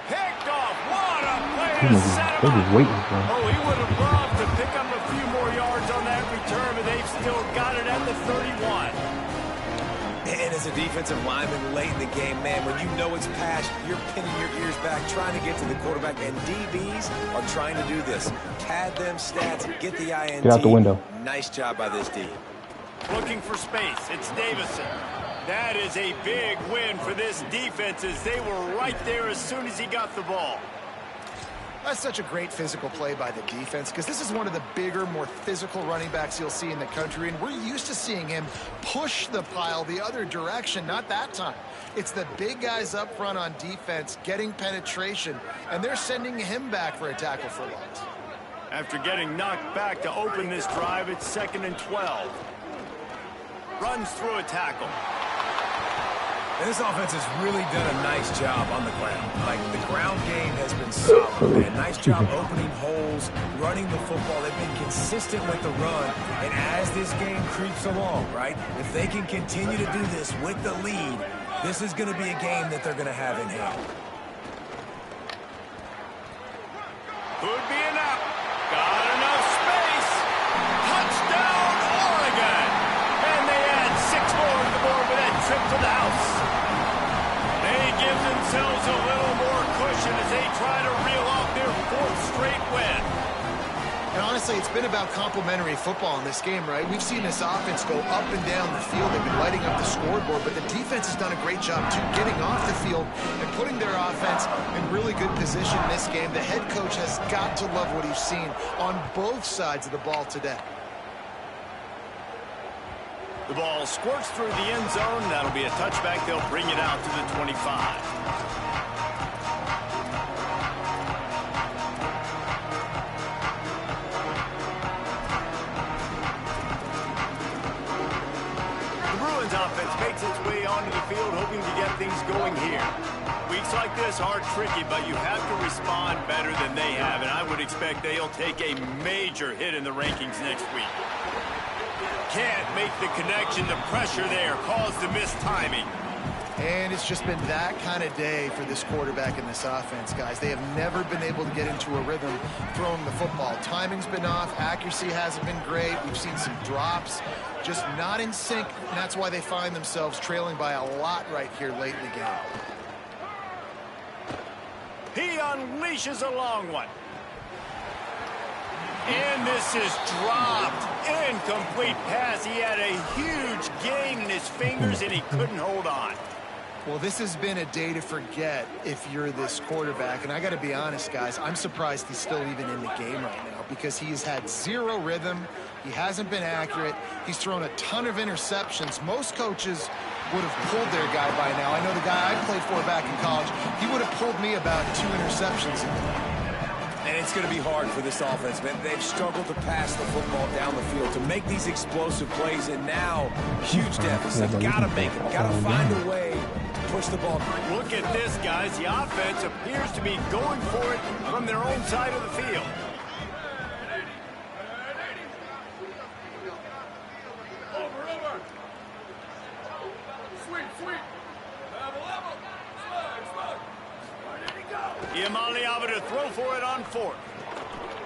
Picked off. What a play to set him up. Oh, he would have loved to pick up a few more yards on that return, but they've still got it at the 31. And as a defensive lineman late in the game, man, when you know it's past, you're pinning your ears back, trying to get to the quarterback, and DBs are trying to do this. Pad them stats, get the INT. Get out the window. Nice job by this D. Looking for space. It's Davison. That is a big win for this defense as they were right there as soon as he got the ball. That's such a great physical play by the defense because this is one of the bigger, more physical running backs you'll see in the country, and we're used to seeing him push the pile the other direction. Not that time. It's the big guys up front on defense getting penetration, and they're sending him back for a tackle for loss. After getting knocked back to open this drive, it's 2nd and 12. Runs through a tackle. And this offense has really done a nice job on the ground. Like, the ground game has been solid, man. Nice job opening holes, running the football. They've been consistent with the run. And as this game creeps along, right, if they can continue to do this with the lead, this is going to be a game that they're going to have in hand. Could be enough. Got enough space. Touchdown, Oregon. And they add 6 more to the board with that trip to the house. They give themselves a little more cushion as they try to reel off their 4th straight win. And honestly, it's been about complementary football in this game, right? We've seen this offense go up and down the field. They've been lighting up the scoreboard, but the defense has done a great job, too, getting off the field and putting their offense in really good position in this game. The head coach has got to love what he's seen on both sides of the ball today. The ball squirts through the end zone. That'll be a touchback. They'll bring it out to the 25. The Bruins offense makes its way onto the field, hoping to get things going here. Weeks like this are tricky, but you have to respond better than they have, and I would expect they'll take a major hit in the rankings next week. Can't make the connection. The pressure there caused the missed timing. And it's just been that kind of day for this quarterback in this offense, guys. They have never been able to get into a rhythm throwing the football. Timing's been off. Accuracy hasn't been great. We've seen some drops. Just not in sync, and that's why they find themselves trailing by a lot right here late in the game. He unleashes a long one. And this is dropped. Incomplete pass. He had a huge gain in his fingers, and he couldn't hold on. Well, this has been a day to forget if you're this quarterback. And I got to be honest, guys, I'm surprised he's still even in the game right now because he has had zero rhythm. He hasn't been accurate. He's thrown a ton of interceptions. Most coaches would have pulled their guy by now. I know the guy I played for back in college, he would have pulled me about 2 interceptions. And it's going to be hard for this offense, man. They've struggled to pass the football down the field to make these explosive plays, and now huge deficit. Got to make it. Got to find a way to push the ball. Look at this, guys. The offense appears to be going for it from their own side of the field. Iamaleava to throw for it on 4th.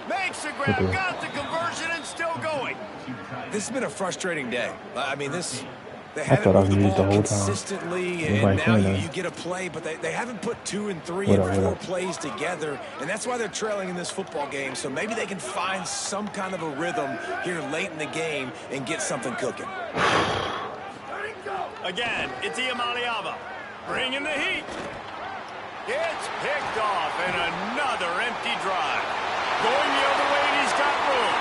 Makes the grab, got the conversion, and still going. This has been a frustrating day. I mean, they I thought I haven't moved used the the ball whole time. consistently, and now you get a play, but they haven't put 2 and 3 and 4 plays together, and that's why they're trailing in this football game. So maybe they can find some kind of a rhythm here late in the game and get something cooking. Again, it's Iamaleava. Bringing the heat. It's picked off, and another empty drive. Going the other way, and he's got room.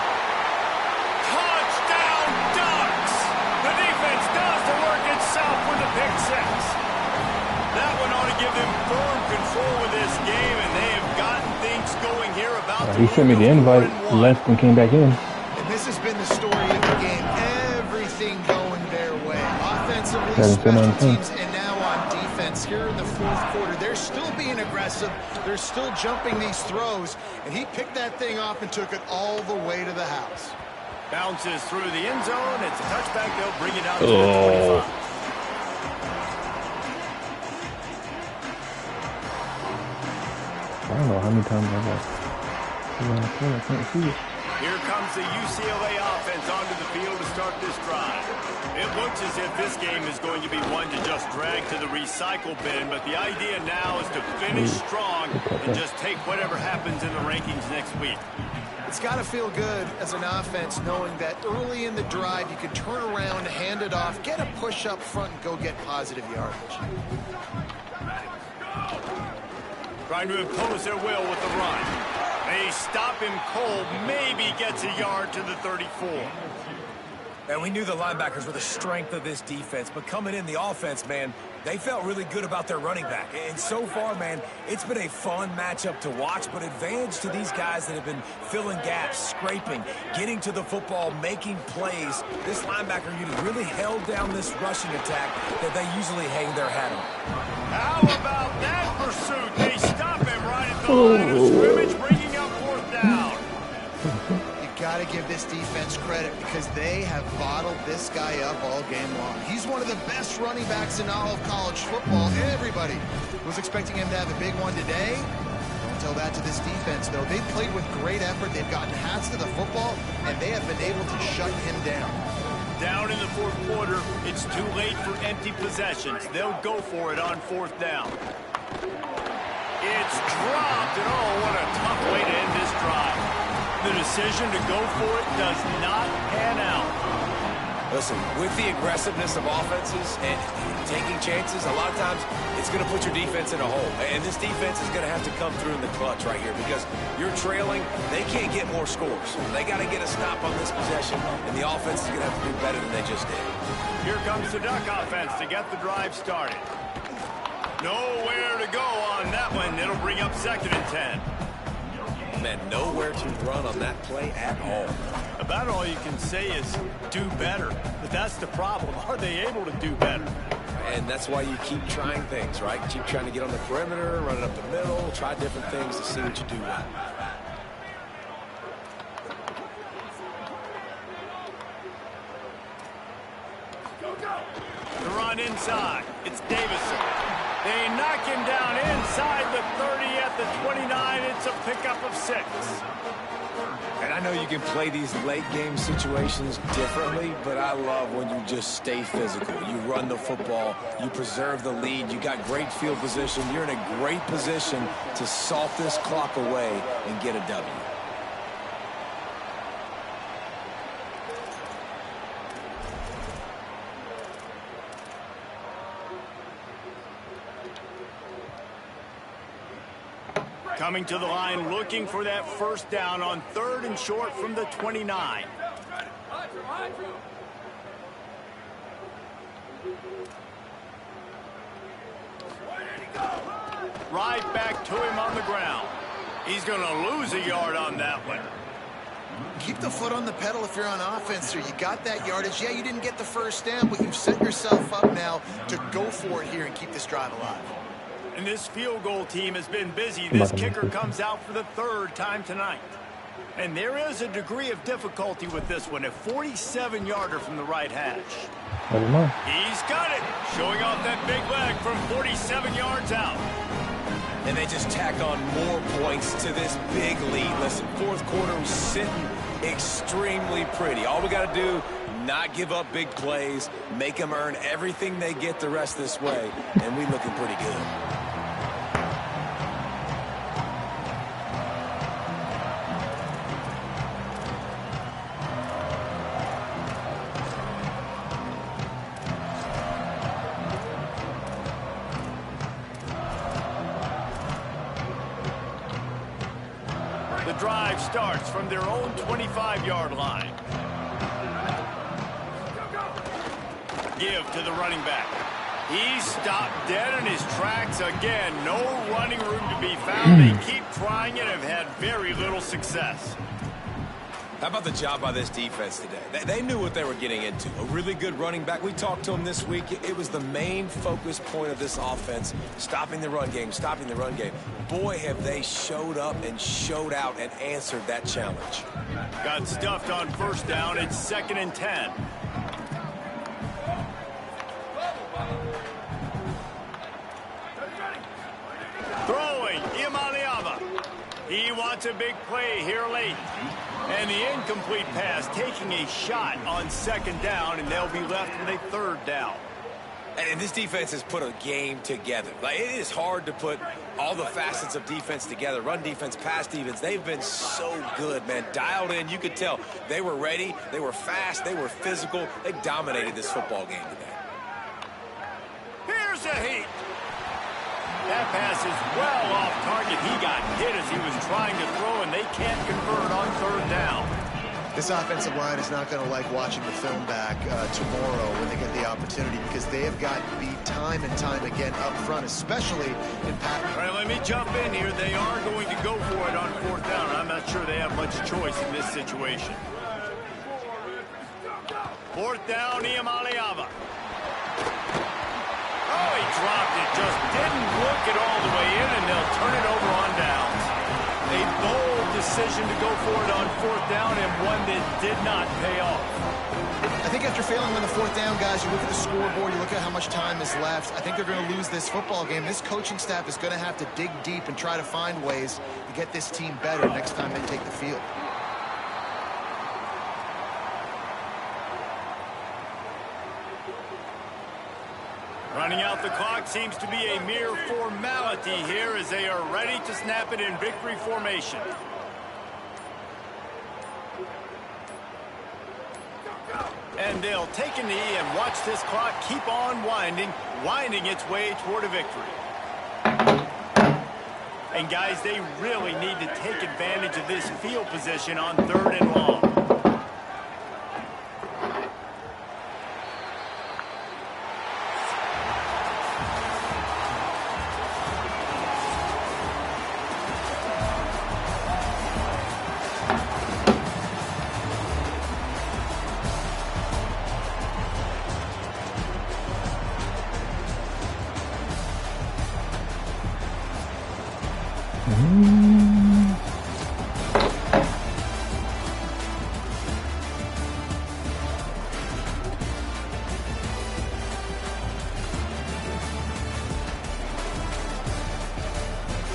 Touchdown, Ducks! The defense does the work itself with a pick 6. That one ought to give them firm control of this game, and they have gotten things going here about He sent me the invite, left, and came back in. And this has been the story of the game. Everything going their way. Offensively, special teams, and now on defense. Here in the 4th quarter, they're still being aggressive. They're still jumping these throws. And he picked that thing off and took it all the way to the house. Bounces through the end zone. It's a touchback. They'll bring it out to the 25. I don't know how many times I got. I can't see it. Here comes the UCLA offense onto the field to start this drive. It looks as if this game is going to be one to just drag to the recycle bin, but the idea now is to finish strong and just take whatever happens in the rankings next week. It's got to feel good as an offense knowing that early in the drive you can turn around, hand it off, get a push up front, and go get positive yardage. Trying to impose their will with the run. They stop him cold, maybe gets a yard to the 34. And we knew the linebackers were the strength of this defense, but coming in the offense, man, they felt really good about their running back. And so far, man, it's been a fun matchup to watch, but advantage to these guys that have been filling gaps, scraping, getting to the football, making plays. This linebacker unit really held down this rushing attack that they usually hang their hat on. How about that pursuit? They stop him right at the line of scrimmage, bringing up 4th down. Got to give this defense credit because they have bottled this guy up all game long. He's one of the best running backs in all of college football. Everybody was expecting him to have a big one today. Don't tell that to this defense, though. They've played with great effort. They've gotten hats to the football, and they have been able to shut him down. Down in the 4th quarter, it's too late for empty possessions. They'll go for it on 4th down. It's dropped, and oh, what a tough way to end this drive. The decision to go for it does not pan out. Listen, with the aggressiveness of offenses and taking chances, a lot of times it's going to put your defense in a hole. And this defense is going to have to come through in the clutch right here because you're trailing. They can't get more scores. They got to get a stop on this possession, and the offense is going to have to do better than they just did. Here comes the Duck offense to get the drive started. Nowhere to go on that one. It'll bring up 2nd and 10. Man, nowhere to run on that play at all. About all you can say is do better. But that's the problem. Are they able to do better? And that's why you keep trying things, right? Keep trying to get on the perimeter, run it up the middle, try different things to see what you do well. The run inside. It's Davison. They knock him down inside the 30 at the 29. It's a pickup of 6. And I know you can play these late game situations differently, but I love when you just stay physical. You run the football, you preserve the lead, you got great field position. You're in a great position to salt this clock away and get a W. Coming to the line, looking for that first down on 3rd and short from the 29. Right back to him on the ground. He's going to lose a yard on that one. Keep the foot on the pedal if you're on offense, sir. You got that yardage. Yeah, you didn't get the first down, but you've set yourself up now to go for it here and keep this drive alive. And this field goal team has been busy. This kicker comes out for the 3rd time tonight. And there is a degree of difficulty with this one, a 47-yarder from the right hash. He's got it, showing off that big leg from 47 yards out. And they just tack on more points to this big lead. Listen, 4th quarter was sitting extremely pretty. All we got to do, not give up big plays, make them earn everything they get the rest this way, and we looking pretty good. The drive starts from their own 25-yard line. Give to the running back. He's stopped dead in his tracks again. No running room to be found. They keep trying it, have had very little success. How about the job by this defense today? They knew what they were getting into. A really good running back. We talked to him this week. It was the main focus point of this offense, stopping the run game, stopping the run game. Boy, have they showed up and showed out and answered that challenge. Got stuffed on 1st down. It's 2nd and 10. Throwing, Imaliava. He wants a big play here late. And the incomplete pass taking a shot on 2nd down, and they'll be left with a 3rd down. And this defense has put a game together. Like, it is hard to put all the facets of defense together. Run defense, pass defense. They've been so good, man. Dialed in. You could tell they were ready. They were fast. They were physical. They dominated this football game today. Here's a heat. That pass is well off target. He got hit as he was trying to throw, and they can't convert on 3rd down. This offensive line is not going to like watching the film back tomorrow when they get the opportunity, because they have gotten beat time and time again up front, especially in pass. All right, let me jump in here. They are going to go for it on 4th down. I'm not sure they have much choice in this situation. 4th down, Iamaleava. Oh, he dropped it. Just didn't look it all the way in, and they'll turn it over on downs. A bold decision to go for it on 4th down, and one that did not pay off. I think after failing on the 4th down, guys, you look at the scoreboard, you look at how much time is left. I think they're going to lose this football game. This coaching staff is going to have to dig deep and try to find ways to get this team better next time they take the field. Running out the clock seems to be a mere formality here as they are ready to snap it in victory formation. And they'll take a knee and watch this clock keep on winding its way toward a victory. And guys, they really need to take advantage of this field position on 3rd and long.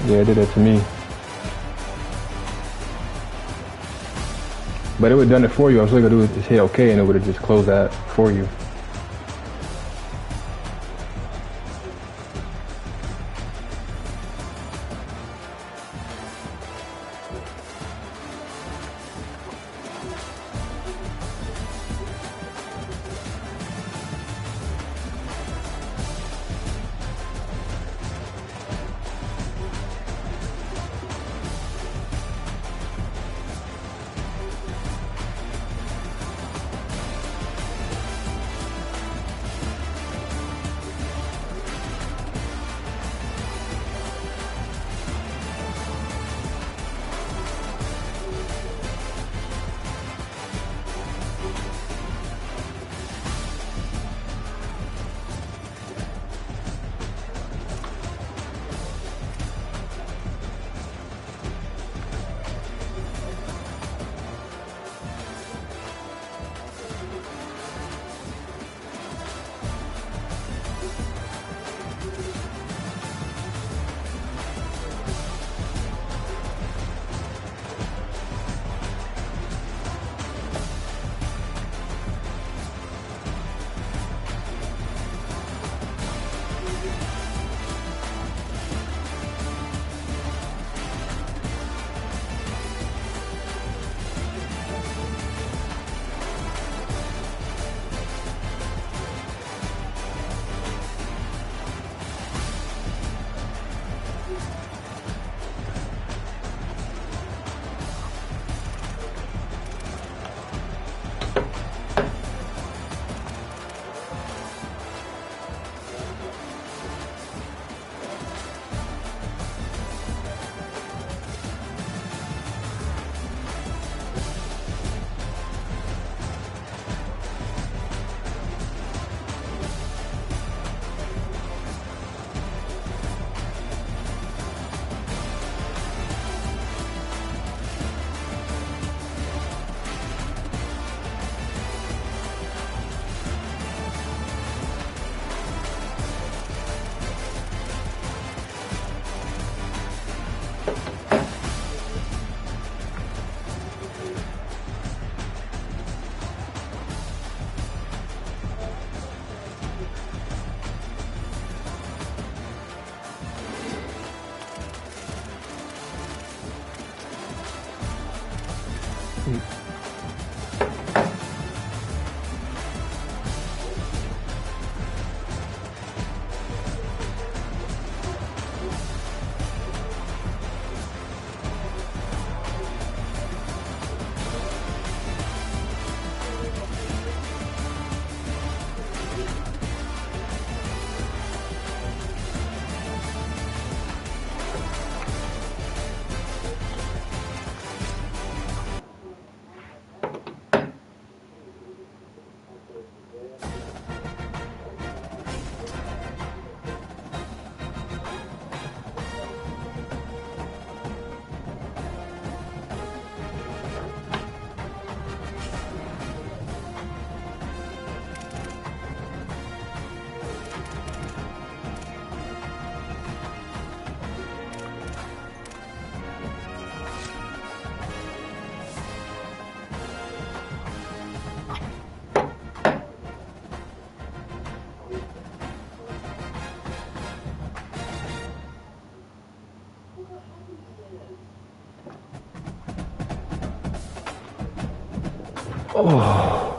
Yeah, it did that to me. But it would have done it for you. I was looking to do it, just hit OK, and it would have just closed that for you. Oh.